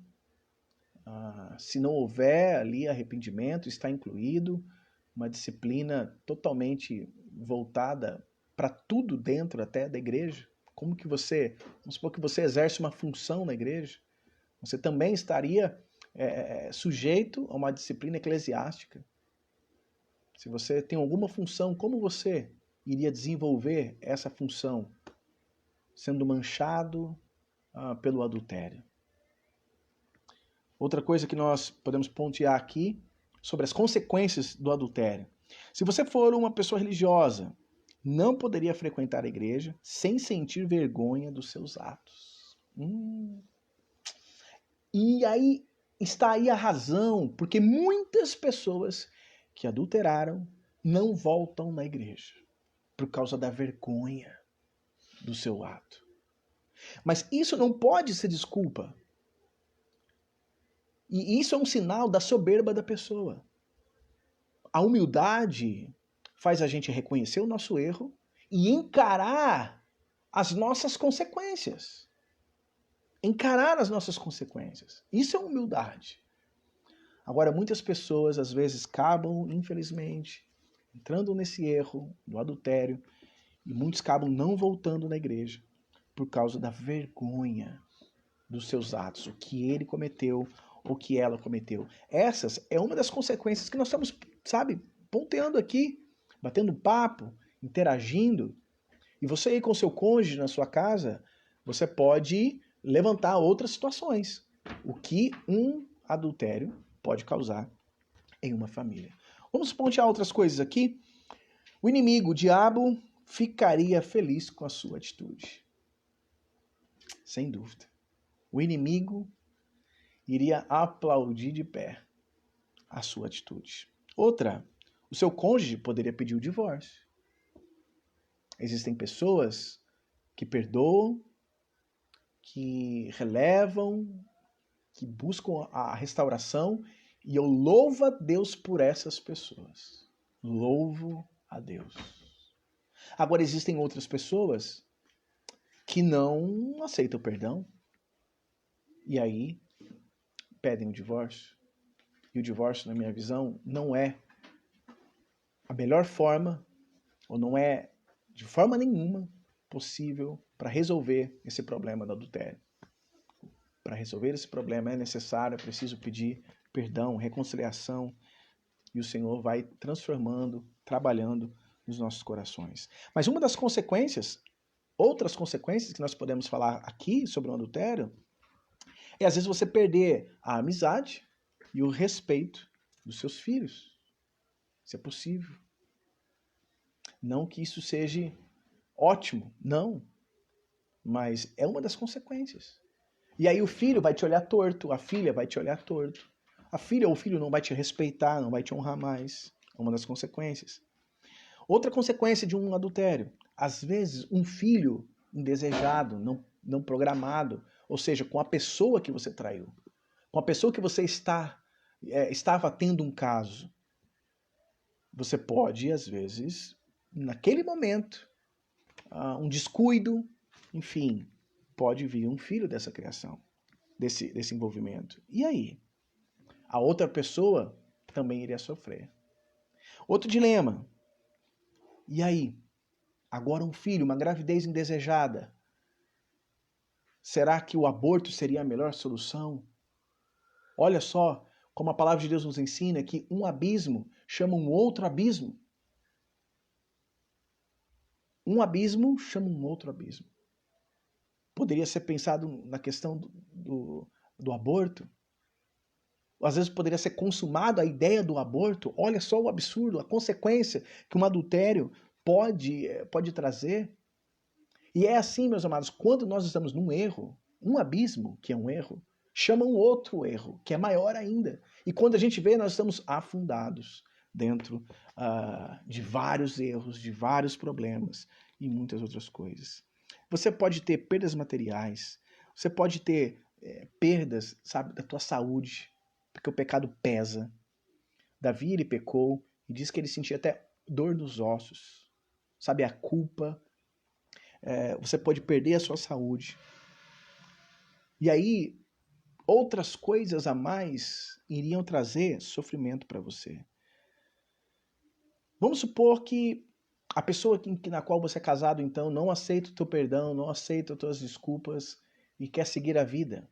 se não houver ali arrependimento, está incluído uma disciplina totalmente voltada para tudo dentro até da igreja. Como que você, vamos supor que você exerce uma função na igreja, você também estaria sujeito a uma disciplina eclesiástica. Se você tem alguma função, como você iria desenvolver essa função sendo manchado pelo adultério? Outra coisa que nós podemos pontuar aqui sobre as consequências do adultério. Se você for uma pessoa religiosa, não poderia frequentar a igreja sem sentir vergonha dos seus atos. E aí está aí a razão, porque muitas pessoas que adulteraram não voltam na igreja por causa da vergonha do seu ato. Mas isso não pode ser desculpa. E isso é um sinal da soberba da pessoa. A humildade faz a gente reconhecer o nosso erro e encarar as nossas consequências. Encarar as nossas consequências. Isso é humildade. Agora, muitas pessoas às vezes acabam, infelizmente, entrando nesse erro do adultério e muitos acabam não voltando na igreja por causa da vergonha dos seus atos, o que ele cometeu, o que ela cometeu. Essas é uma das consequências que nós estamos, ponteando aqui, batendo papo, interagindo. E você aí com seu cônjuge na sua casa, você pode levantar outras situações. O que um adultério pode causar em uma família. Vamos pontear outras coisas aqui. O inimigo, o diabo, ficaria feliz com a sua atitude. Sem dúvida. O inimigo iria aplaudir de pé a sua atitude. Outra, o seu cônjuge poderia pedir o divórcio. Existem pessoas que perdoam, que relevam, que buscam a restauração, e eu louvo a Deus por essas pessoas. Louvo a Deus. Agora, existem outras pessoas que não aceitam o perdão, e aí pedem o divórcio. E o divórcio, na minha visão, não é a melhor forma, ou não é de forma nenhuma possível para resolver esse problema do adultério. Para resolver esse problema é necessário, é preciso pedir perdão, reconciliação, e o Senhor vai transformando, trabalhando nos nossos corações. Mas uma das consequências, outras consequências que nós podemos falar aqui sobre o adultério, é às vezes você perder a amizade e o respeito dos seus filhos. Isso é possível. Não que isso seja ótimo, não. Mas é uma das consequências. E aí o filho vai te olhar torto, a filha vai te olhar torto. A filha ou o filho não vai te respeitar, não vai te honrar mais. É uma das consequências. Outra consequência de um adultério. Às vezes um filho indesejado, não programado, ou seja, com a pessoa que você traiu, com a pessoa que você estava tendo um caso. Você pode, às vezes, naquele momento, um descuido, enfim, pode vir um filho dessa criação, desse envolvimento. E aí? A outra pessoa também iria sofrer. Outro dilema. E aí? Agora um filho, uma gravidez indesejada. Será que o aborto seria a melhor solução? Olha só como a palavra de Deus nos ensina que um abismo chama um outro abismo. Um abismo chama um outro abismo. Poderia ser pensado na questão do aborto. Às vezes poderia ser consumado a ideia do aborto. Olha só o absurdo, a consequência que um adultério pode trazer. E é assim, meus amados, quando nós estamos num erro, um abismo, que é um erro, chama um outro erro, que é maior ainda. E quando a gente vê, nós estamos afundados dentro de vários erros, de vários problemas e muitas outras coisas. Você pode ter perdas materiais, você pode ter perdas, sabe, da tua saúde, porque o pecado pesa. Davi, ele pecou e diz que ele sentia até dor nos ossos, sabe, a culpa. Você pode perder a sua saúde. E aí, outras coisas a mais iriam trazer sofrimento para você. Vamos supor que a pessoa na qual você é casado, então, não aceita o teu perdão, não aceita as tuas desculpas e quer seguir a vida.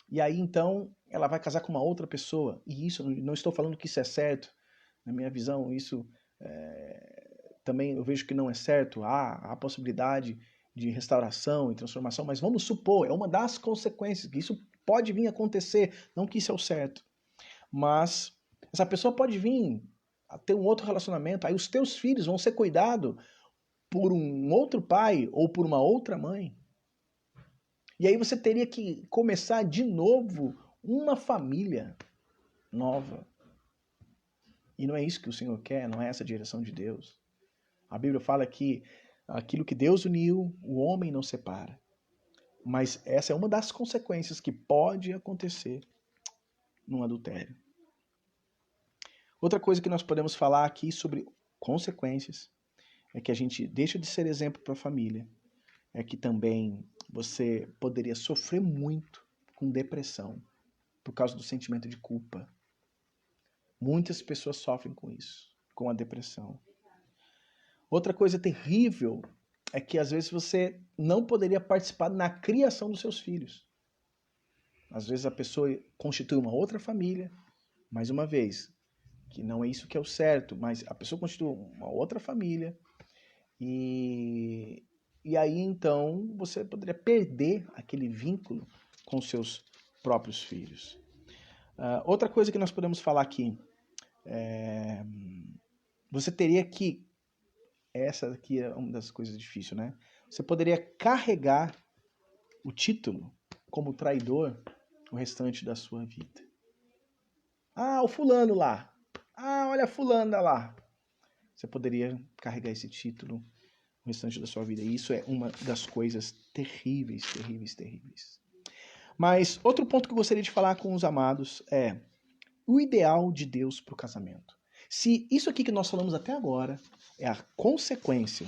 E aí, então, ela vai casar com uma outra pessoa. E isso, não estou falando que isso é certo. Na minha visão, isso também eu vejo que não é certo. Há a possibilidade de restauração e transformação, mas vamos supor, é uma das consequências, que isso pode vir a acontecer, não que isso é o certo. Mas essa pessoa pode vir a ter um outro relacionamento, aí os teus filhos vão ser cuidados por um outro pai ou por uma outra mãe. E aí você teria que começar de novo uma família nova. E não é isso que o Senhor quer, não é essa a direção de Deus. A Bíblia fala que aquilo que Deus uniu, o homem não separa. Mas essa é uma das consequências que pode acontecer num adultério. Outra coisa que nós podemos falar aqui sobre consequências é que a gente deixa de ser exemplo para a família. É que também você poderia sofrer muito com depressão por causa do sentimento de culpa. Muitas pessoas sofrem com isso, com a depressão. Outra coisa terrível é que às vezes você não poderia participar na criação dos seus filhos. Às vezes a pessoa constitui uma outra família, mais uma vez, que não é isso que é o certo, mas a pessoa constitui uma outra família e aí então você poderia perder aquele vínculo com seus próprios filhos. Outra coisa que nós podemos falar aqui, você teria que, essa aqui é uma das coisas difíceis, né? Você poderia carregar o título como traidor o restante da sua vida. Ah, o fulano lá. Ah, olha a fulana lá. Você poderia carregar esse título o restante da sua vida. E isso é uma das coisas terríveis, terríveis, terríveis. Mas outro ponto que eu gostaria de falar com os amados é o ideal de Deus para o casamento. Se isso aqui que nós falamos até agora é a consequência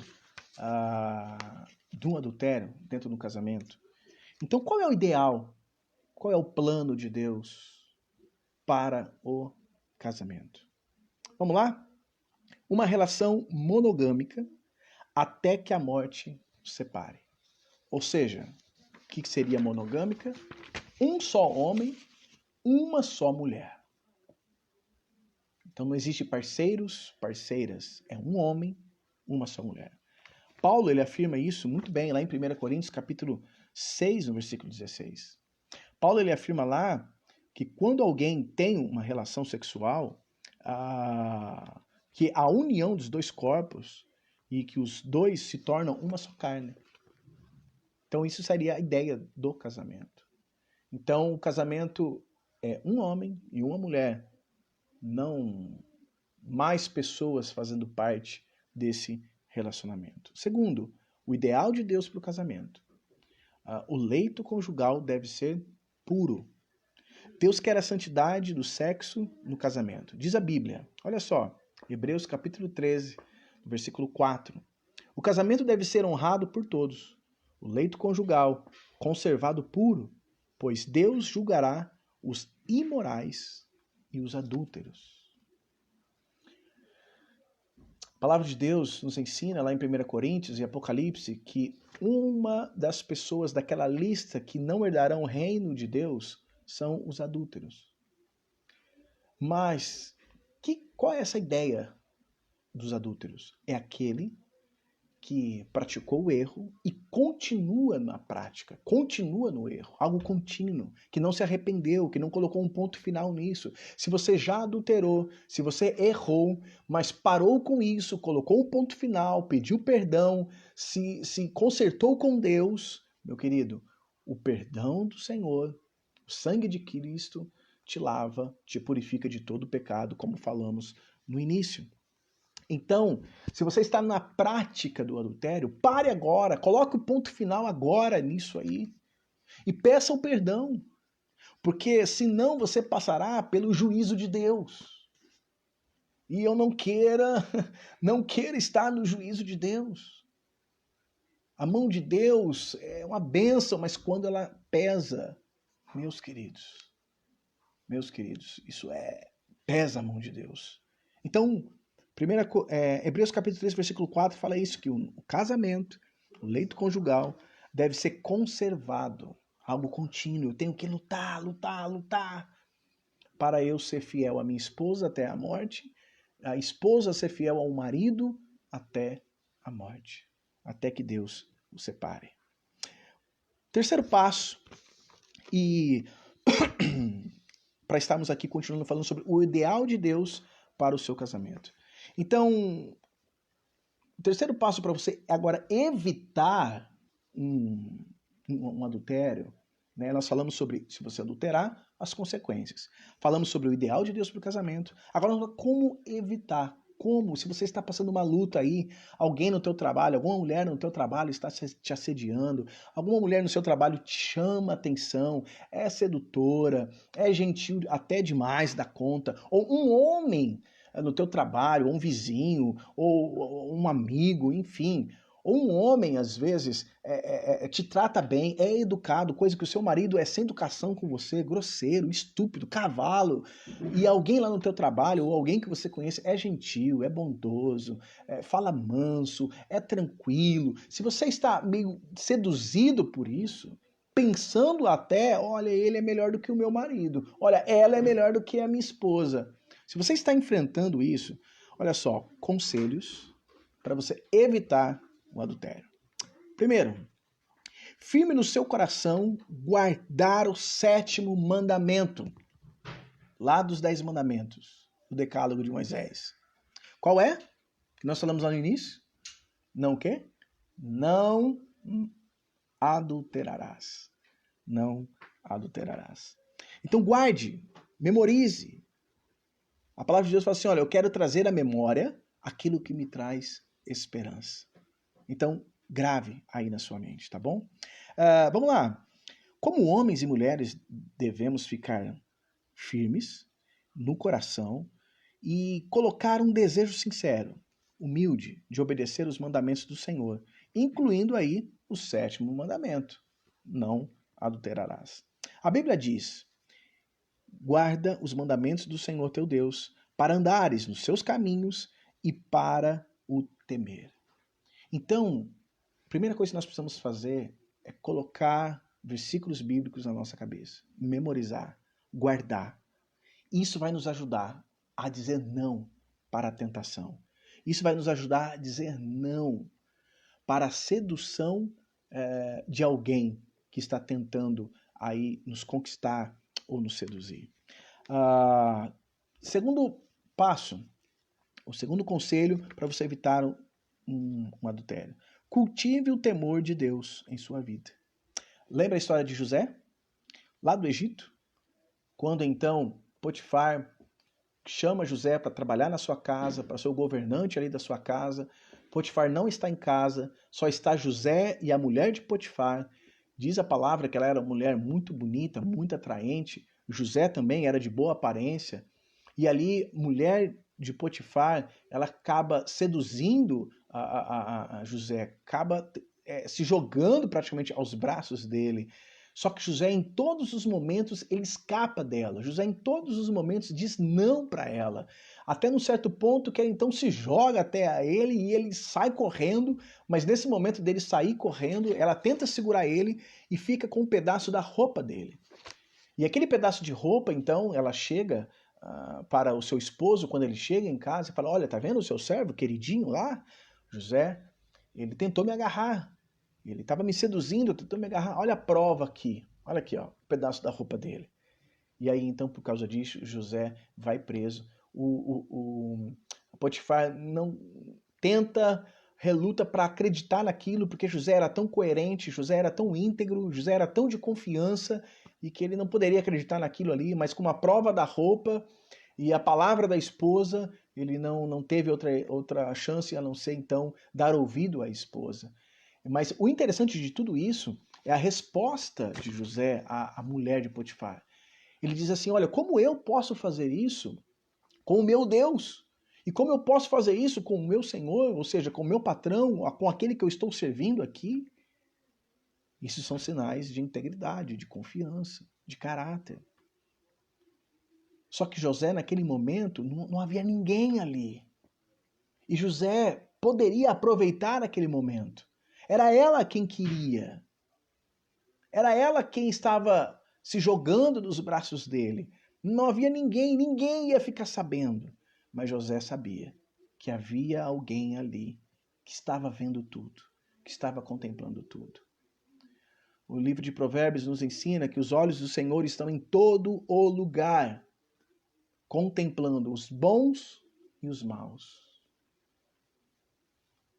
de um adultério dentro do casamento, então qual é o ideal? Qual é o plano de Deus para o casamento? Vamos lá? Uma relação monogâmica até que a morte os separe. Ou seja, o que seria monogâmica? Um só homem, uma só mulher. Então não existe parceiros, parceiras. É um homem, uma só mulher. Paulo ele afirma isso muito bem lá em 1 Coríntios capítulo 6, no versículo 16. Paulo ele afirma lá que quando alguém tem uma relação sexual, que a união dos dois corpos e que os dois se tornam uma só carne. Então isso seria a ideia do casamento. Então o casamento é um homem e uma mulher, não mais pessoas fazendo parte desse relacionamento. Segundo, o ideal de Deus para o casamento. O leito conjugal deve ser puro. Deus quer a santidade do sexo no casamento. Diz a Bíblia, olha só, Hebreus capítulo 13, versículo 4. O casamento deve ser honrado por todos, o leito conjugal conservado puro, pois Deus julgará os imorais e os adúlteros. A palavra de Deus nos ensina lá em 1 Coríntios e Apocalipse que uma das pessoas daquela lista que não herdarão o reino de Deus são os adúlteros. Mas qual é essa ideia dos adúlteros? É aquele que praticou o erro e continua na prática, continua no erro, algo contínuo, que não se arrependeu, que não colocou um ponto final nisso. Se você já adulterou, se você errou, mas parou com isso, colocou um ponto final, pediu perdão, se consertou com Deus, meu querido, o perdão do Senhor, o sangue de Cristo te lava, te purifica de todo pecado, como falamos no início. Então, se você está na prática do adultério, pare agora, coloque o ponto final agora nisso aí e peça o perdão, porque senão você passará pelo juízo de Deus. E eu não queira estar no juízo de Deus. A mão de Deus é uma bênção, mas quando ela pesa, meus queridos, isso pesa a mão de Deus. Então, Hebreus capítulo 3, versículo 4 fala isso, que o casamento, o leito conjugal, deve ser conservado, algo contínuo. Eu tenho que lutar para eu ser fiel à minha esposa até a morte, a esposa ser fiel ao marido até a morte, até que Deus o separe. Terceiro passo, e para estarmos aqui continuando falando sobre o ideal de Deus para o seu casamento. Então, o terceiro passo para você agora evitar um adultério, né? Nós falamos sobre, se você adulterar, as consequências. Falamos sobre o ideal de Deus para o casamento. Agora, como evitar? Como, se você está passando uma luta aí, alguém no teu trabalho, alguma mulher no teu trabalho está te assediando, alguma mulher no seu trabalho te chama atenção, é sedutora, é gentil até demais da conta, ou um homem no teu trabalho, ou um vizinho, ou um amigo, enfim. Ou um homem, às vezes, te trata bem, é educado, coisa que o seu marido é sem educação com você, grosseiro, estúpido, cavalo. E alguém lá no teu trabalho, ou alguém que você conhece, é gentil, é bondoso, fala manso, é tranquilo. Se você está meio seduzido por isso, pensando até, olha, ele é melhor do que o meu marido, olha, ela é melhor do que a minha esposa. Se você está enfrentando isso, olha só, conselhos para você evitar o adultério. Primeiro, firme no seu coração guardar o 7º mandamento, lá dos 10 mandamentos, do decálogo de Moisés. Qual é? Que nós falamos lá no início? Não o quê? Não adulterarás. Não adulterarás. Então guarde, memorize. A palavra de Deus fala assim, olha, eu quero trazer à memória aquilo que me traz esperança. Então, grave aí na sua mente, tá bom? Vamos lá. Como homens e mulheres devemos ficar firmes no coração e colocar um desejo sincero, humilde, de obedecer os mandamentos do Senhor, incluindo aí o 7º mandamento, não adulterarás. A Bíblia diz, guarda os mandamentos do Senhor teu Deus, para andares nos seus caminhos e para o temer. Então, a primeira coisa que nós precisamos fazer é colocar versículos bíblicos na nossa cabeça, memorizar, guardar. Isso vai nos ajudar a dizer não para a tentação. Isso vai nos ajudar a dizer não para a sedução de alguém que está tentando aí nos conquistar ou nos seduzir. Segundo passo, o segundo conselho para você evitar um adultério. Cultive o temor de Deus em sua vida. Lembra a história de José? Lá do Egito? Quando então Potifar chama José para trabalhar na sua casa, para ser o governante ali da sua casa. Potifar não está em casa, só está José e a mulher de Potifar. Diz a palavra que ela era uma mulher muito bonita, muito atraente. José também era de boa aparência. E ali, mulher de Potifar, ela acaba seduzindo a José, acaba se jogando praticamente aos braços dele. Só que José, em todos os momentos, ele escapa dela. José, em todos os momentos, diz não para ela. Até num certo ponto que ele então se joga até a ele e ele sai correndo, mas nesse momento dele sair correndo, ela tenta segurar ele e fica com um pedaço da roupa dele. E aquele pedaço de roupa, então, ela chega para o seu esposo, quando ele chega em casa, e fala, olha, tá vendo o seu servo, queridinho lá? José, ele tentou me agarrar. Ele estava me seduzindo, tentou me agarrar. Olha a prova aqui. Olha aqui, ó, um pedaço da roupa dele. E aí, então, por causa disso, José vai preso. O Potifar não tenta, reluta para acreditar naquilo, porque José era tão coerente, José era tão íntegro, José era tão de confiança, e que ele não poderia acreditar naquilo ali, mas com a prova da roupa e a palavra da esposa, ele não teve outra chance a não ser, então, dar ouvido à esposa. Mas o interessante de tudo isso é a resposta de José à mulher de Potifar. Ele diz assim, olha, como eu posso fazer isso com o meu Deus? E como eu posso fazer isso com o meu Senhor, ou seja, com o meu patrão, com aquele que eu estou servindo aqui? Isso são sinais de integridade, de confiança, de caráter. Só que José, naquele momento, não havia ninguém ali. E José poderia aproveitar aquele momento. Era ela quem queria. Era ela quem estava se jogando nos braços dele. Não havia ninguém ia ficar sabendo. Mas José sabia que havia alguém ali que estava vendo tudo, que estava contemplando tudo. O livro de Provérbios nos ensina que os olhos do Senhor estão em todo o lugar, contemplando os bons e os maus.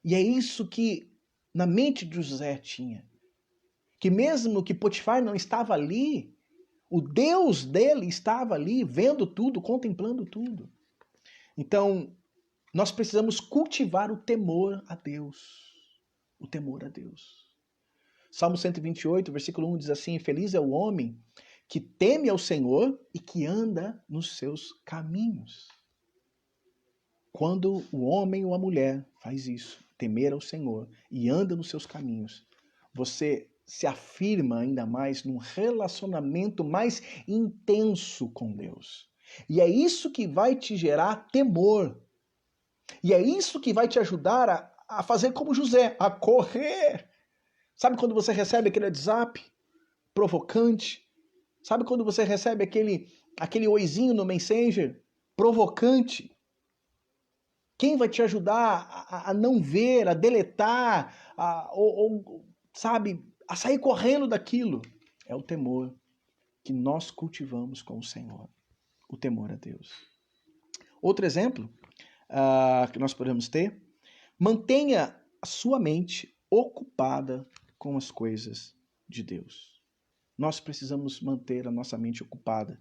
E é isso que na mente de José tinha. Que mesmo que Potifar não estava ali, o Deus dele estava ali, vendo tudo, contemplando tudo. Então, nós precisamos cultivar o temor a Deus. O temor a Deus. Salmo 128, versículo 1 diz assim, feliz é o homem que teme ao Senhor e que anda nos seus caminhos. Quando o homem ou a mulher faz isso, temer ao Senhor e anda nos seus caminhos, você se afirma ainda mais num relacionamento mais intenso com Deus. E é isso que vai te gerar temor. E é isso que vai te ajudar a fazer como José, a correr. Sabe quando você recebe aquele WhatsApp provocante? Sabe quando você recebe aquele oizinho no Messenger provocante? Quem vai te ajudar a não ver, a deletar, sabe, a sair correndo daquilo? É o temor que nós cultivamos com o Senhor. O temor a Deus. Outro exemplo que nós podemos ter, mantenha a sua mente ocupada com as coisas de Deus. Nós precisamos manter a nossa mente ocupada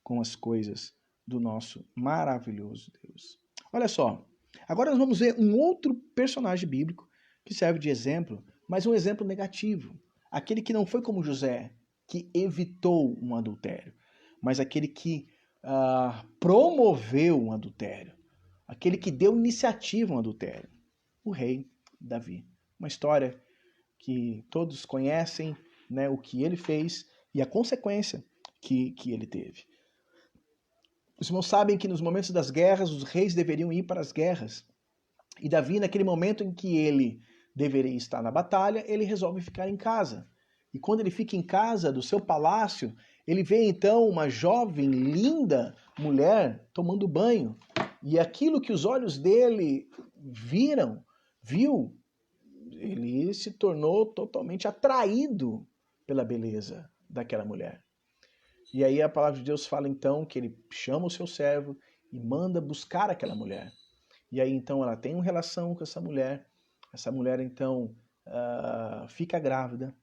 com as coisas do nosso maravilhoso Deus. Olha só, agora nós vamos ver um outro personagem bíblico que serve de exemplo, mas um exemplo negativo. Aquele que não foi como José, que evitou um adultério, mas aquele que promoveu um adultério. Aquele que deu iniciativa a um adultério. O rei Davi. Uma história que todos conhecem, né, o que ele fez e a consequência que ele teve. Os irmãos sabem que nos momentos das guerras, os reis deveriam ir para as guerras. E Davi, naquele momento em que ele deveria estar na batalha, ele resolve ficar em casa. E quando ele fica em casa do seu palácio, ele vê então uma jovem, linda mulher tomando banho. E aquilo que os olhos dele viu, ele se tornou totalmente atraído pela beleza daquela mulher. E aí a palavra de Deus fala então que ele chama o seu servo e manda buscar aquela mulher. E aí então ela tem uma relação com essa mulher então fica grávida.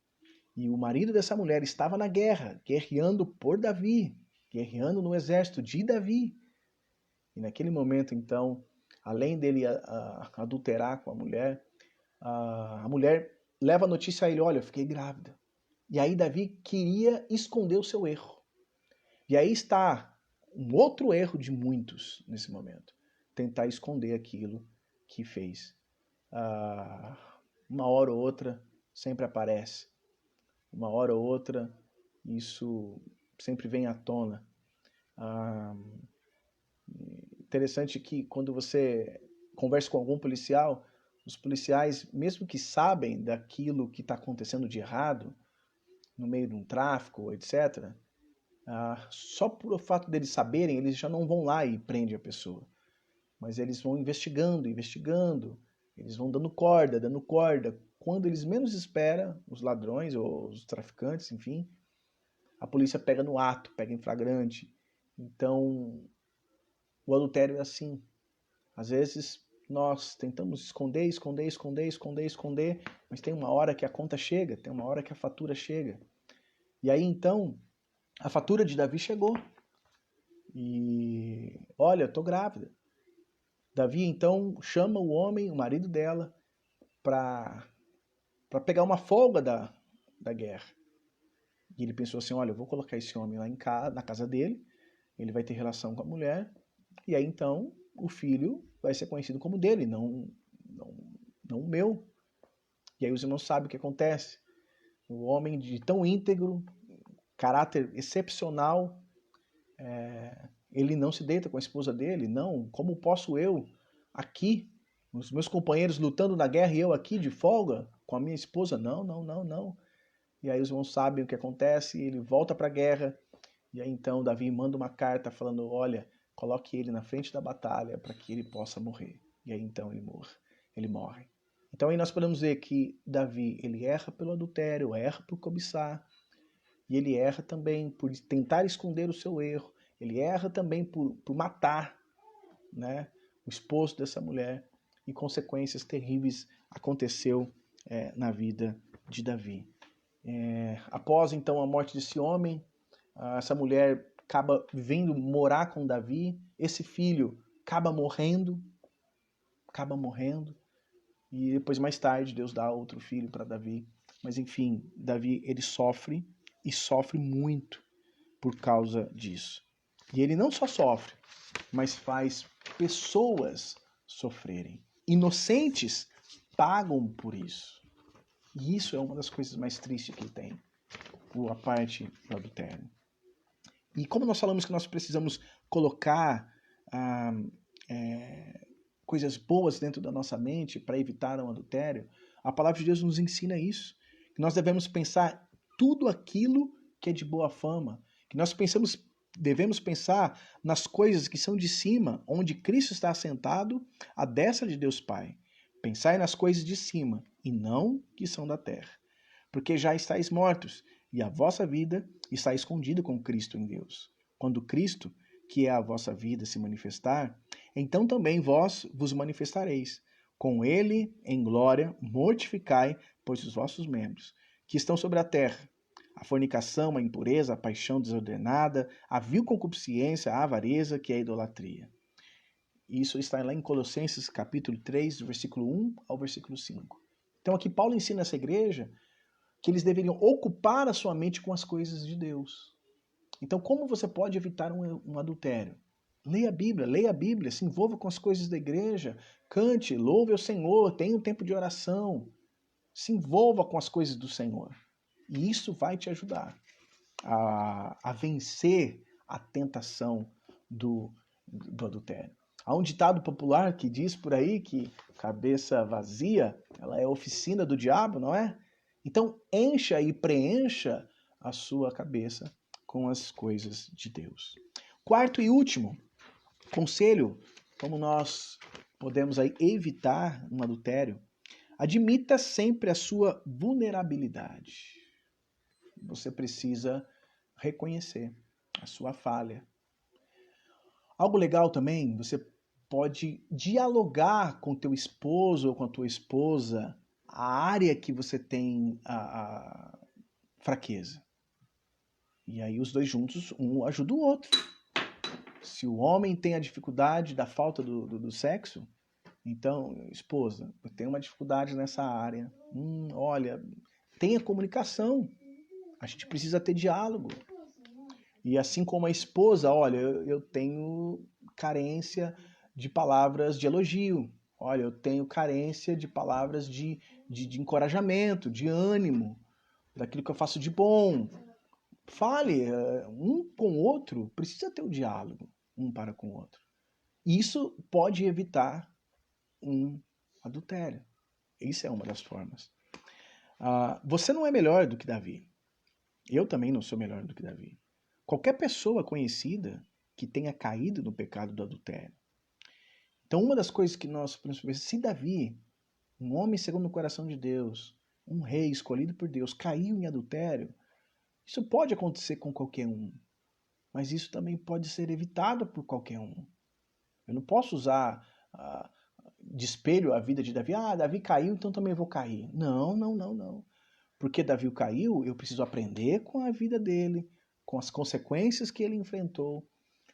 E o marido dessa mulher estava na guerra, guerreando por Davi, guerreando no exército de Davi. E naquele momento então, além dele adulterar com a mulher leva a notícia a ele, olha, eu fiquei grávida. E aí Davi queria esconder o seu erro. E aí está um outro erro de muitos nesse momento. Tentar esconder aquilo que fez. Uma hora ou outra, sempre aparece. Uma hora ou outra, isso sempre vem à tona. Interessante que quando você conversa com algum policial, os policiais, mesmo que sabem daquilo que está acontecendo de errado, no meio de um tráfico, etc., só por o fato deles saberem, eles já não vão lá e prendem a pessoa. Mas eles vão investigando, eles vão dando corda. Quando eles menos esperam, os ladrões ou os traficantes, enfim, a polícia pega no ato, pega em flagrante. Então, o adultério é assim. Às vezes, nós tentamos esconder, mas tem uma hora que a conta chega, tem uma hora que a fatura chega. E aí, então, a fatura de Davi chegou. E, olha, eu tô grávida. Davi, então, chama o homem, o marido dela, para pegar uma folga da guerra. E ele pensou assim, olha, eu vou colocar esse homem lá na casa dele, ele vai ter relação com a mulher, e aí então o filho vai ser conhecido como dele, não o meu. E aí os irmãos sabem o que acontece. O homem de tão íntegro, caráter excepcional, ele não se deita com a esposa dele. Não, como posso eu aqui, os meus companheiros lutando na guerra e eu aqui de folga com a minha esposa? Não. E aí os irmãos sabem o que acontece, ele volta para a guerra, e aí então Davi manda uma carta falando, olha, coloque ele na frente da batalha para que ele possa morrer. E aí então ele morre. Então aí nós podemos ver que Davi, ele erra pelo adultério, erra por cobiçar, e ele erra também por tentar esconder o seu erro, ele erra também por matar, né, o esposo dessa mulher, e consequências terríveis aconteceu na vida de Davi. Após então a morte desse homem, essa mulher acaba vindo morar com Davi, esse filho acaba morrendo, e depois mais tarde Deus dá outro filho para Davi. Mas enfim, Davi ele sofre, e sofre muito por causa disso. E ele não só sofre, mas faz pessoas sofrerem. Inocentes pagam por isso. E isso é uma das coisas mais tristes que tem, a parte do adultério. E como nós falamos que nós precisamos colocar coisas boas dentro da nossa mente para evitar um adultério, a palavra de Deus nos ensina isso. Que nós devemos pensar tudo aquilo que é de boa fama. Que nós devemos pensar nas coisas que são de cima, onde Cristo está assentado à destra de Deus Pai. Pensai nas coisas de cima, e não que são da terra. Porque já estáis mortos, e a vossa vida está escondida com Cristo em Deus. Quando Cristo, que é a vossa vida, se manifestar, então também vós vos manifestareis. Com ele, em glória, mortificai, pois os vossos membros, que estão sobre a terra, a fornicação, a impureza, a paixão desordenada, a vil concupiscência, a avareza, que é a idolatria. Isso está lá em Colossenses capítulo 3, do versículo 1 ao versículo 5. Então aqui Paulo ensina essa igreja que eles deveriam ocupar a sua mente com as coisas de Deus. Então como você pode evitar um adultério? Leia a Bíblia, se envolva com as coisas da igreja, cante, louve ao Senhor, tenha um tempo de oração, se envolva com as coisas do Senhor. E isso vai te ajudar a vencer a tentação do adultério. Há um ditado popular que diz por aí que cabeça vazia, ela é oficina do diabo, não é? Então encha e preencha a sua cabeça com as coisas de Deus. Quarto e último conselho, como nós podemos aí evitar um adultério, admita sempre a sua vulnerabilidade. Você precisa reconhecer a sua falha. Algo legal também, você pode dialogar com teu esposo ou com a tua esposa a área que você tem a fraqueza. E aí os dois juntos, um ajuda o outro. Se o homem tem a dificuldade da falta do sexo, então, esposa, eu tenho uma dificuldade nessa área. Olha, tenha comunicação. A gente precisa ter diálogo. E assim como a esposa, olha, eu tenho carência de palavras de elogio. Olha, eu tenho carência de palavras de encorajamento, de ânimo, daquilo que eu faço de bom. Fale, um com o outro, precisa ter o diálogo, um para com o outro. Isso pode evitar um adultério. Isso é uma das formas. Você não é melhor do que Davi. Eu também não sou melhor do que Davi. Qualquer pessoa conhecida que tenha caído no pecado do adultério. Então, uma das coisas que nós podemos ver, se Davi, um homem segundo o coração de Deus, um rei escolhido por Deus, caiu em adultério, isso pode acontecer com qualquer um. Mas isso também pode ser evitado por qualquer um. Eu não posso usar de espelho a vida de Davi. Davi caiu, então também vou cair. Não, não, não, não. Porque Davi caiu, eu preciso aprender com a vida dele, com as consequências que ele enfrentou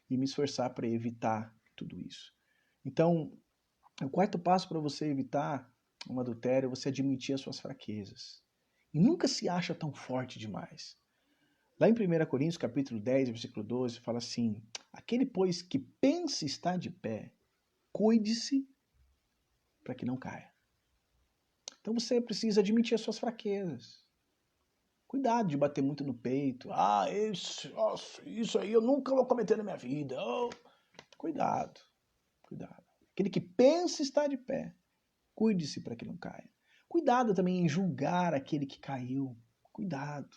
e me esforçar para evitar tudo isso. Então, o quarto passo para você evitar um adultério é você admitir as suas fraquezas. E nunca se acha tão forte demais. Lá em 1 Coríntios, capítulo 10, versículo 12, fala assim: aquele, pois, que pensa estar de pé, cuide-se para que não caia. Então você precisa admitir as suas fraquezas. Cuidado de bater muito no peito. Isso aí eu nunca vou cometer na minha vida. Cuidado, cuidado. Aquele que pensa estar de pé, cuide-se para que não caia. Cuidado também em julgar aquele que caiu. Cuidado.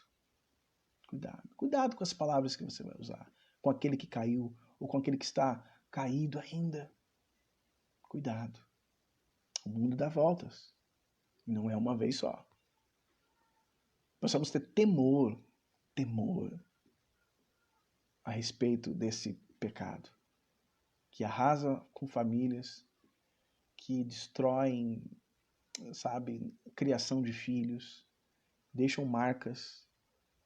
Cuidado. Cuidado com as palavras que você vai usar. Com aquele que caiu ou com aquele que está caído ainda. Cuidado. O mundo dá voltas. E não é uma vez só. Nós vamos ter temor a respeito desse pecado que arrasa com famílias, que destroem, sabe, criação de filhos, deixam marcas.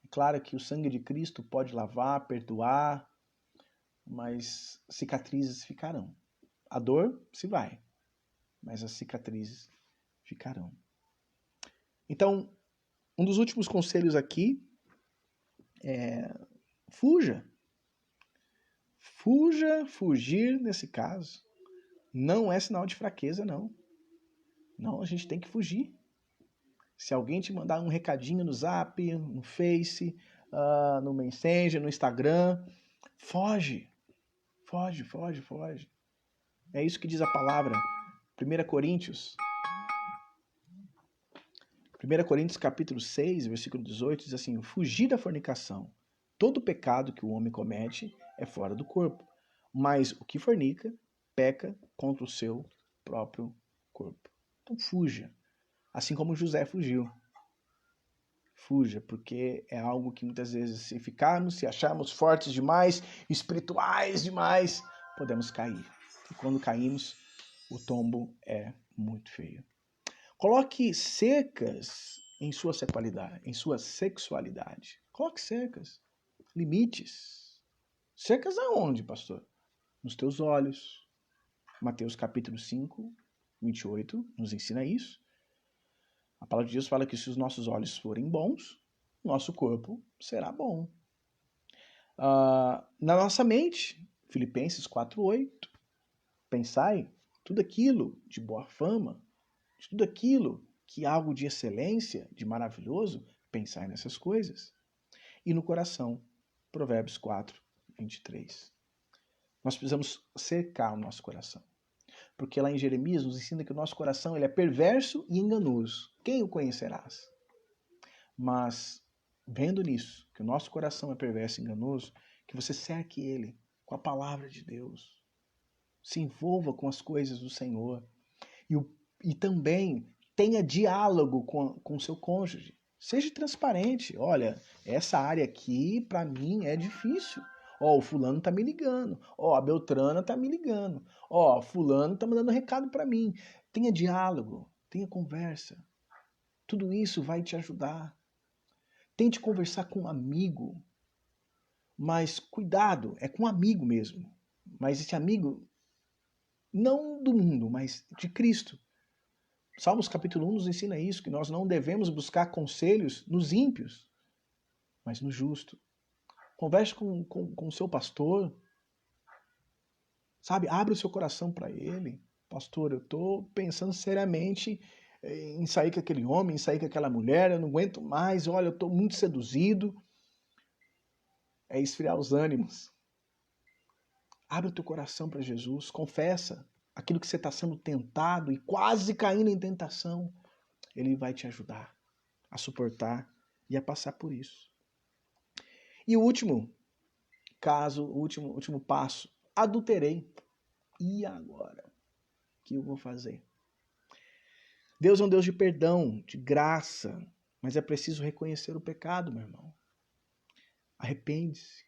É claro que o sangue de Cristo pode lavar, perdoar, mas cicatrizes ficarão. A dor se vai, mas as cicatrizes ficarão. Então, um dos últimos conselhos aqui é fuja. Fugir nesse caso não é sinal de fraqueza, não. Não, a gente tem que fugir. Se alguém te mandar um recadinho no Zap, no Face, no Messenger, no Instagram, foge. Foge. É isso que diz a palavra. 1 Coríntios capítulo 6, versículo 18, diz assim: fugir da fornicação. Todo pecado que o homem comete é fora do corpo, mas o que fornica, peca contra o seu próprio corpo. Então fuja, assim como José fugiu. Fuja, porque é algo que muitas vezes, se acharmos fortes demais, espirituais demais, podemos cair. E quando caímos, o tombo é muito feio. Coloque cercas em sua sexualidade. Coloque cercas, limites. Cercas aonde, pastor? Nos teus olhos. Mateus capítulo 5, 28 nos ensina isso. A palavra de Deus fala que se os nossos olhos forem bons, nosso corpo será bom. Na nossa mente, Filipenses 4:8, pensai tudo aquilo de boa fama, de tudo aquilo que é algo de excelência, de maravilhoso, pensai nessas coisas. E no coração, Provérbios 4:23. Nós precisamos cercar o nosso coração. Porque lá em Jeremias nos ensina que o nosso coração ele é perverso e enganoso. Quem o conhecerás? Mas, vendo nisso, que o nosso coração é perverso e enganoso, que você cerque ele com a palavra de Deus. Se envolva com as coisas do Senhor. E também tenha diálogo com o seu cônjuge. Seja transparente. Olha, essa área aqui, para mim, é difícil. O fulano tá me ligando. A Beltrana tá me ligando. Fulano tá mandando recado para mim. Tenha diálogo, tenha conversa. Tudo isso vai te ajudar. Tente conversar com um amigo. Mas cuidado, é com um amigo mesmo. Mas esse amigo, não do mundo, mas de Cristo. Salmos capítulo 1 nos ensina isso, que nós não devemos buscar conselhos nos ímpios, mas no justo. Converse com o seu pastor, sabe? Abre o seu coração para ele. Pastor, eu estou pensando seriamente em sair com aquele homem, em sair com aquela mulher, eu não aguento mais, olha, eu estou muito seduzido. É esfriar os ânimos. Abre o teu coração para Jesus, confessa aquilo que você está sendo tentado e quase caindo em tentação. Ele vai te ajudar a suportar e a passar por isso. E o último caso, o último passo, adulterei. E agora? O que eu vou fazer? Deus é um Deus de perdão, de graça, mas é preciso reconhecer o pecado, meu irmão. Arrepende-se,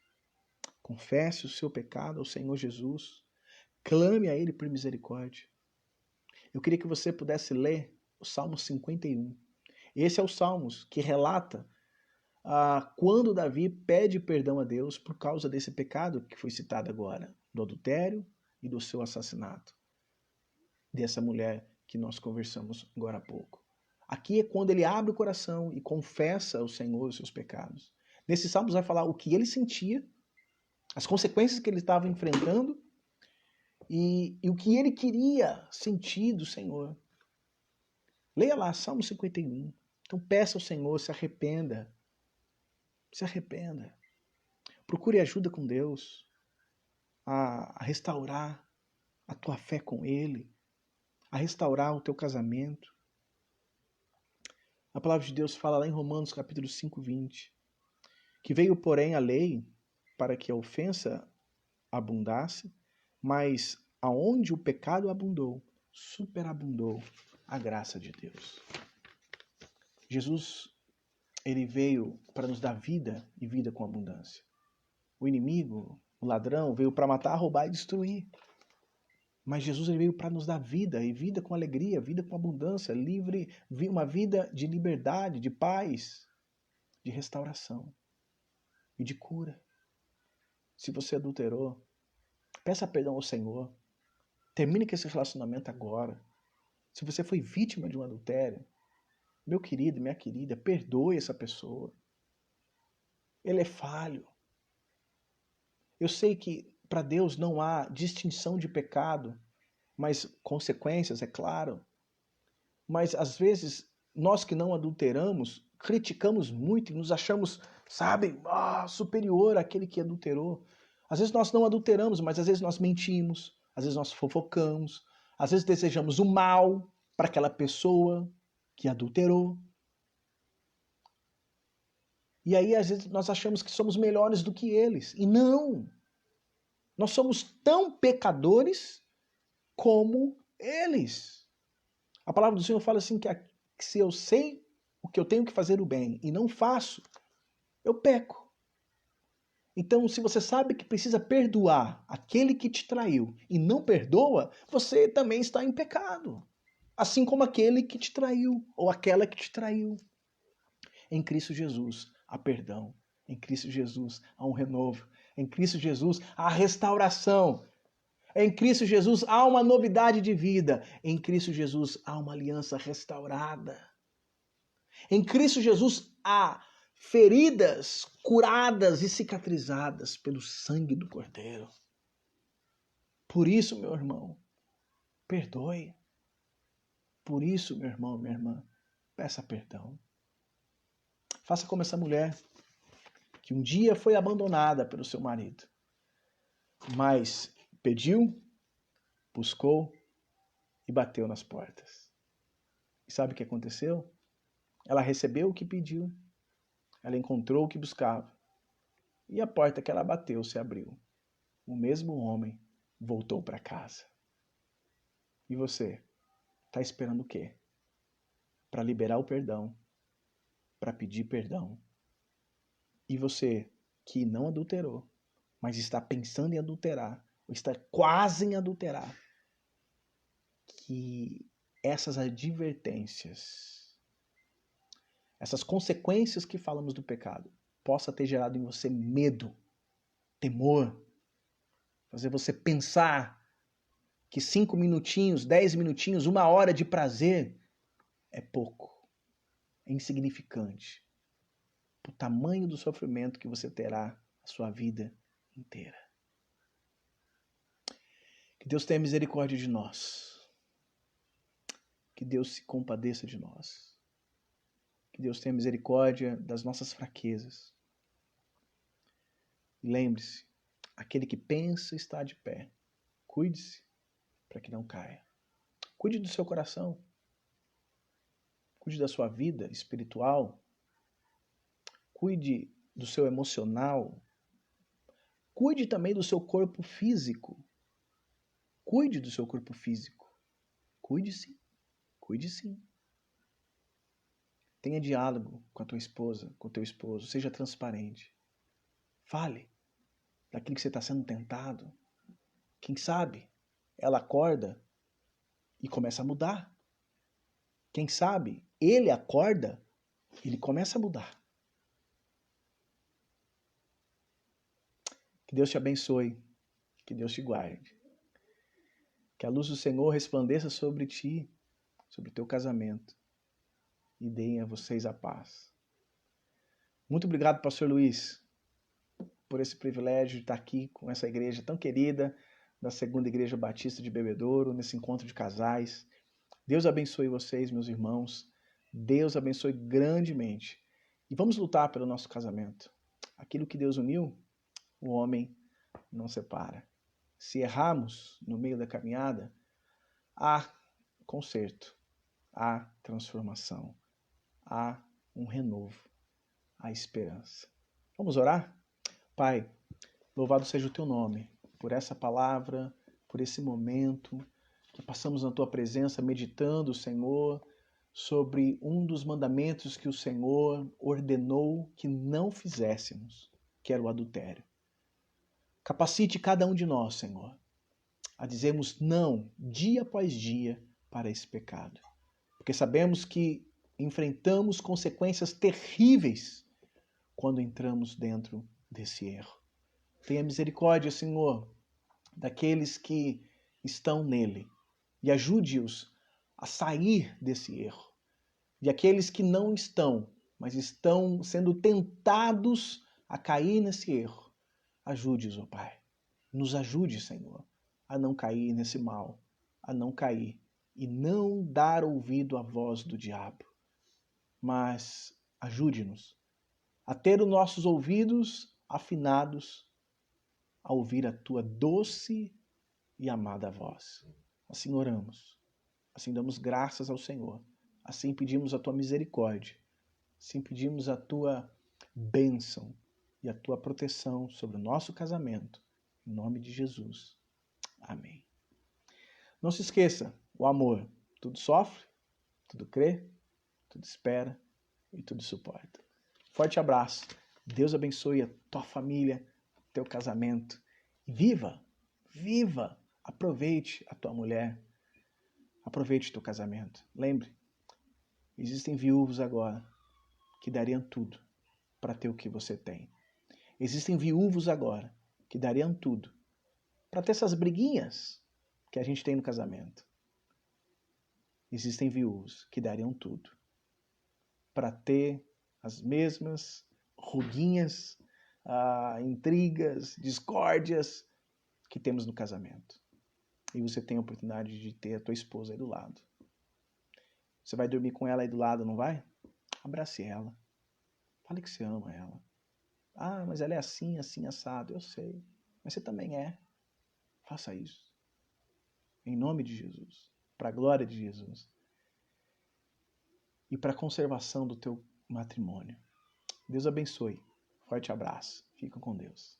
confesse o seu pecado ao Senhor Jesus, clame a Ele por misericórdia. Eu queria que você pudesse ler o Salmo 51. Esse é o Salmos que relata quando Davi pede perdão a Deus por causa desse pecado que foi citado agora, do adultério e do seu assassinato, dessa mulher que nós conversamos agora há pouco. Aqui é quando ele abre o coração e confessa ao Senhor os seus pecados. Nesse Salmos vai falar o que ele sentia, as consequências que ele estava enfrentando e o que ele queria sentir do Senhor. Leia lá, Salmo 51. Então peça ao Senhor, se arrependa. Se arrependa. Procure ajuda com Deus a restaurar a tua fé com Ele, a restaurar o teu casamento. A palavra de Deus fala lá em Romanos capítulo 5, 20, que veio, porém, a lei para que a ofensa abundasse, mas aonde o pecado abundou, superabundou a graça de Deus. Jesus, ele veio para nos dar vida e vida com abundância. O inimigo, o ladrão, veio para matar, roubar e destruir. Mas Jesus, ele veio para nos dar vida, e vida com alegria, vida com abundância, livre, uma vida de liberdade, de paz, de restauração e de cura. Se você adulterou, peça perdão ao Senhor. Termine com esse relacionamento agora. Se você foi vítima de um adultério, meu querido, minha querida, perdoe essa pessoa. Ele é falho. Eu sei que para Deus não há distinção de pecado, mas consequências, é claro. Mas às vezes, nós que não adulteramos, criticamos muito e nos achamos, sabe, superior àquele que adulterou. Às vezes nós não adulteramos, mas às vezes nós mentimos, às vezes nós fofocamos, às vezes desejamos o mal para aquela pessoa que adulterou. E aí, às vezes, nós achamos que somos melhores do que eles. E não! Nós somos tão pecadores como eles. A palavra do Senhor fala assim que se eu sei o que eu tenho que fazer o bem e não faço, eu peco. Então, se você sabe que precisa perdoar aquele que te traiu e não perdoa, você também está em pecado. Assim como aquele que te traiu ou aquela que te traiu. Em Cristo Jesus há perdão. Em Cristo Jesus há um renovo. Em Cristo Jesus há restauração. Em Cristo Jesus há uma novidade de vida. Em Cristo Jesus há uma aliança restaurada. Em Cristo Jesus há feridas curadas e cicatrizadas pelo sangue do Cordeiro. Por isso, meu irmão, perdoe. Por isso, meu irmão, minha irmã, peça perdão. Faça como essa mulher, que um dia foi abandonada pelo seu marido, mas pediu, buscou e bateu nas portas. E sabe o que aconteceu? Ela recebeu o que pediu, ela encontrou o que buscava, e a porta que ela bateu se abriu. O mesmo homem voltou para casa. E você, está esperando o quê? Para liberar o perdão, para pedir perdão. E você que não adulterou, mas está pensando em adulterar, ou está quase em adulterar, que essas advertências, essas consequências que falamos do pecado, possa ter gerado em você medo, temor, fazer você pensar que 5 minutinhos, 10 minutinhos, 1 hora de prazer é pouco, é insignificante, o tamanho do sofrimento que você terá a sua vida inteira. Que Deus tenha misericórdia de nós. Que Deus se compadeça de nós. Que Deus tenha misericórdia das nossas fraquezas. E lembre-se, aquele que pensa está de pé. Cuide-se para que não caia. Cuide do seu coração. Cuide da sua vida espiritual. Cuide do seu emocional. Cuide também do seu corpo físico. Cuide do seu corpo físico. Cuide sim. Cuide sim. Tenha diálogo com a tua esposa, com o teu esposo. Seja transparente. Fale daquilo que você está sendo tentado. Quem sabe ela acorda e começa a mudar. Quem sabe ele acorda e ele começa a mudar. Que Deus te abençoe. Que Deus te guarde. Que a luz do Senhor resplandeça sobre ti, sobre o teu casamento, e deem a vocês a paz. Muito obrigado, pastor Luiz, por esse privilégio de estar aqui com essa igreja tão querida, da Segunda Igreja Batista de Bebedouro, nesse encontro de casais. Deus abençoe vocês, meus irmãos. Deus abençoe grandemente. E vamos lutar pelo nosso casamento. Aquilo que Deus uniu, o homem não separa. Se errarmos no meio da caminhada, há conserto, há transformação, há um renovo, há esperança. Vamos orar? Pai, louvado seja o teu nome por essa palavra, por esse momento que passamos na tua presença meditando, Senhor, sobre um dos mandamentos que o Senhor ordenou que não fizéssemos, que era o adultério. Capacite cada um de nós, Senhor, a dizermos não dia após dia para esse pecado. Porque sabemos que enfrentamos consequências terríveis quando entramos dentro desse erro. Tenha misericórdia, Senhor, daqueles que estão nele e ajude-os a sair desse erro. E aqueles que não estão, mas estão sendo tentados a cair nesse erro, ajude-os, ó Pai. Nos ajude, Senhor, a não cair nesse mal, a não cair e não dar ouvido à voz do diabo. Mas ajude-nos a ter os nossos ouvidos afinados a ouvir a tua doce e amada voz. Assim oramos, assim damos graças ao Senhor, assim pedimos a tua misericórdia, assim pedimos a tua bênção e a tua proteção sobre o nosso casamento, em nome de Jesus. Amém. Não se esqueça, o amor tudo sofre, tudo crê, tudo espera e tudo suporta. Forte abraço, Deus abençoe a tua família, teu casamento. E viva, aproveite a tua mulher, aproveite o teu casamento. Lembre, existem viúvos agora que dariam tudo para ter o que você tem. Existem viúvos agora que dariam tudo para ter essas briguinhas que a gente tem no casamento. Existem viúvos que dariam tudo para ter as mesmas ruguinhas, intrigas, discórdias que temos no casamento. E você tem a oportunidade de ter a tua esposa aí do lado. Você vai dormir com ela aí do lado, não vai? Abrace ela. Fale que você ama ela. Ah, mas ela é assim, assim, assado. Eu sei. Mas você também é. Faça isso. Em nome de Jesus. Para a glória de Jesus. E para a conservação do teu matrimônio. Deus abençoe. Forte abraço. Fica com Deus.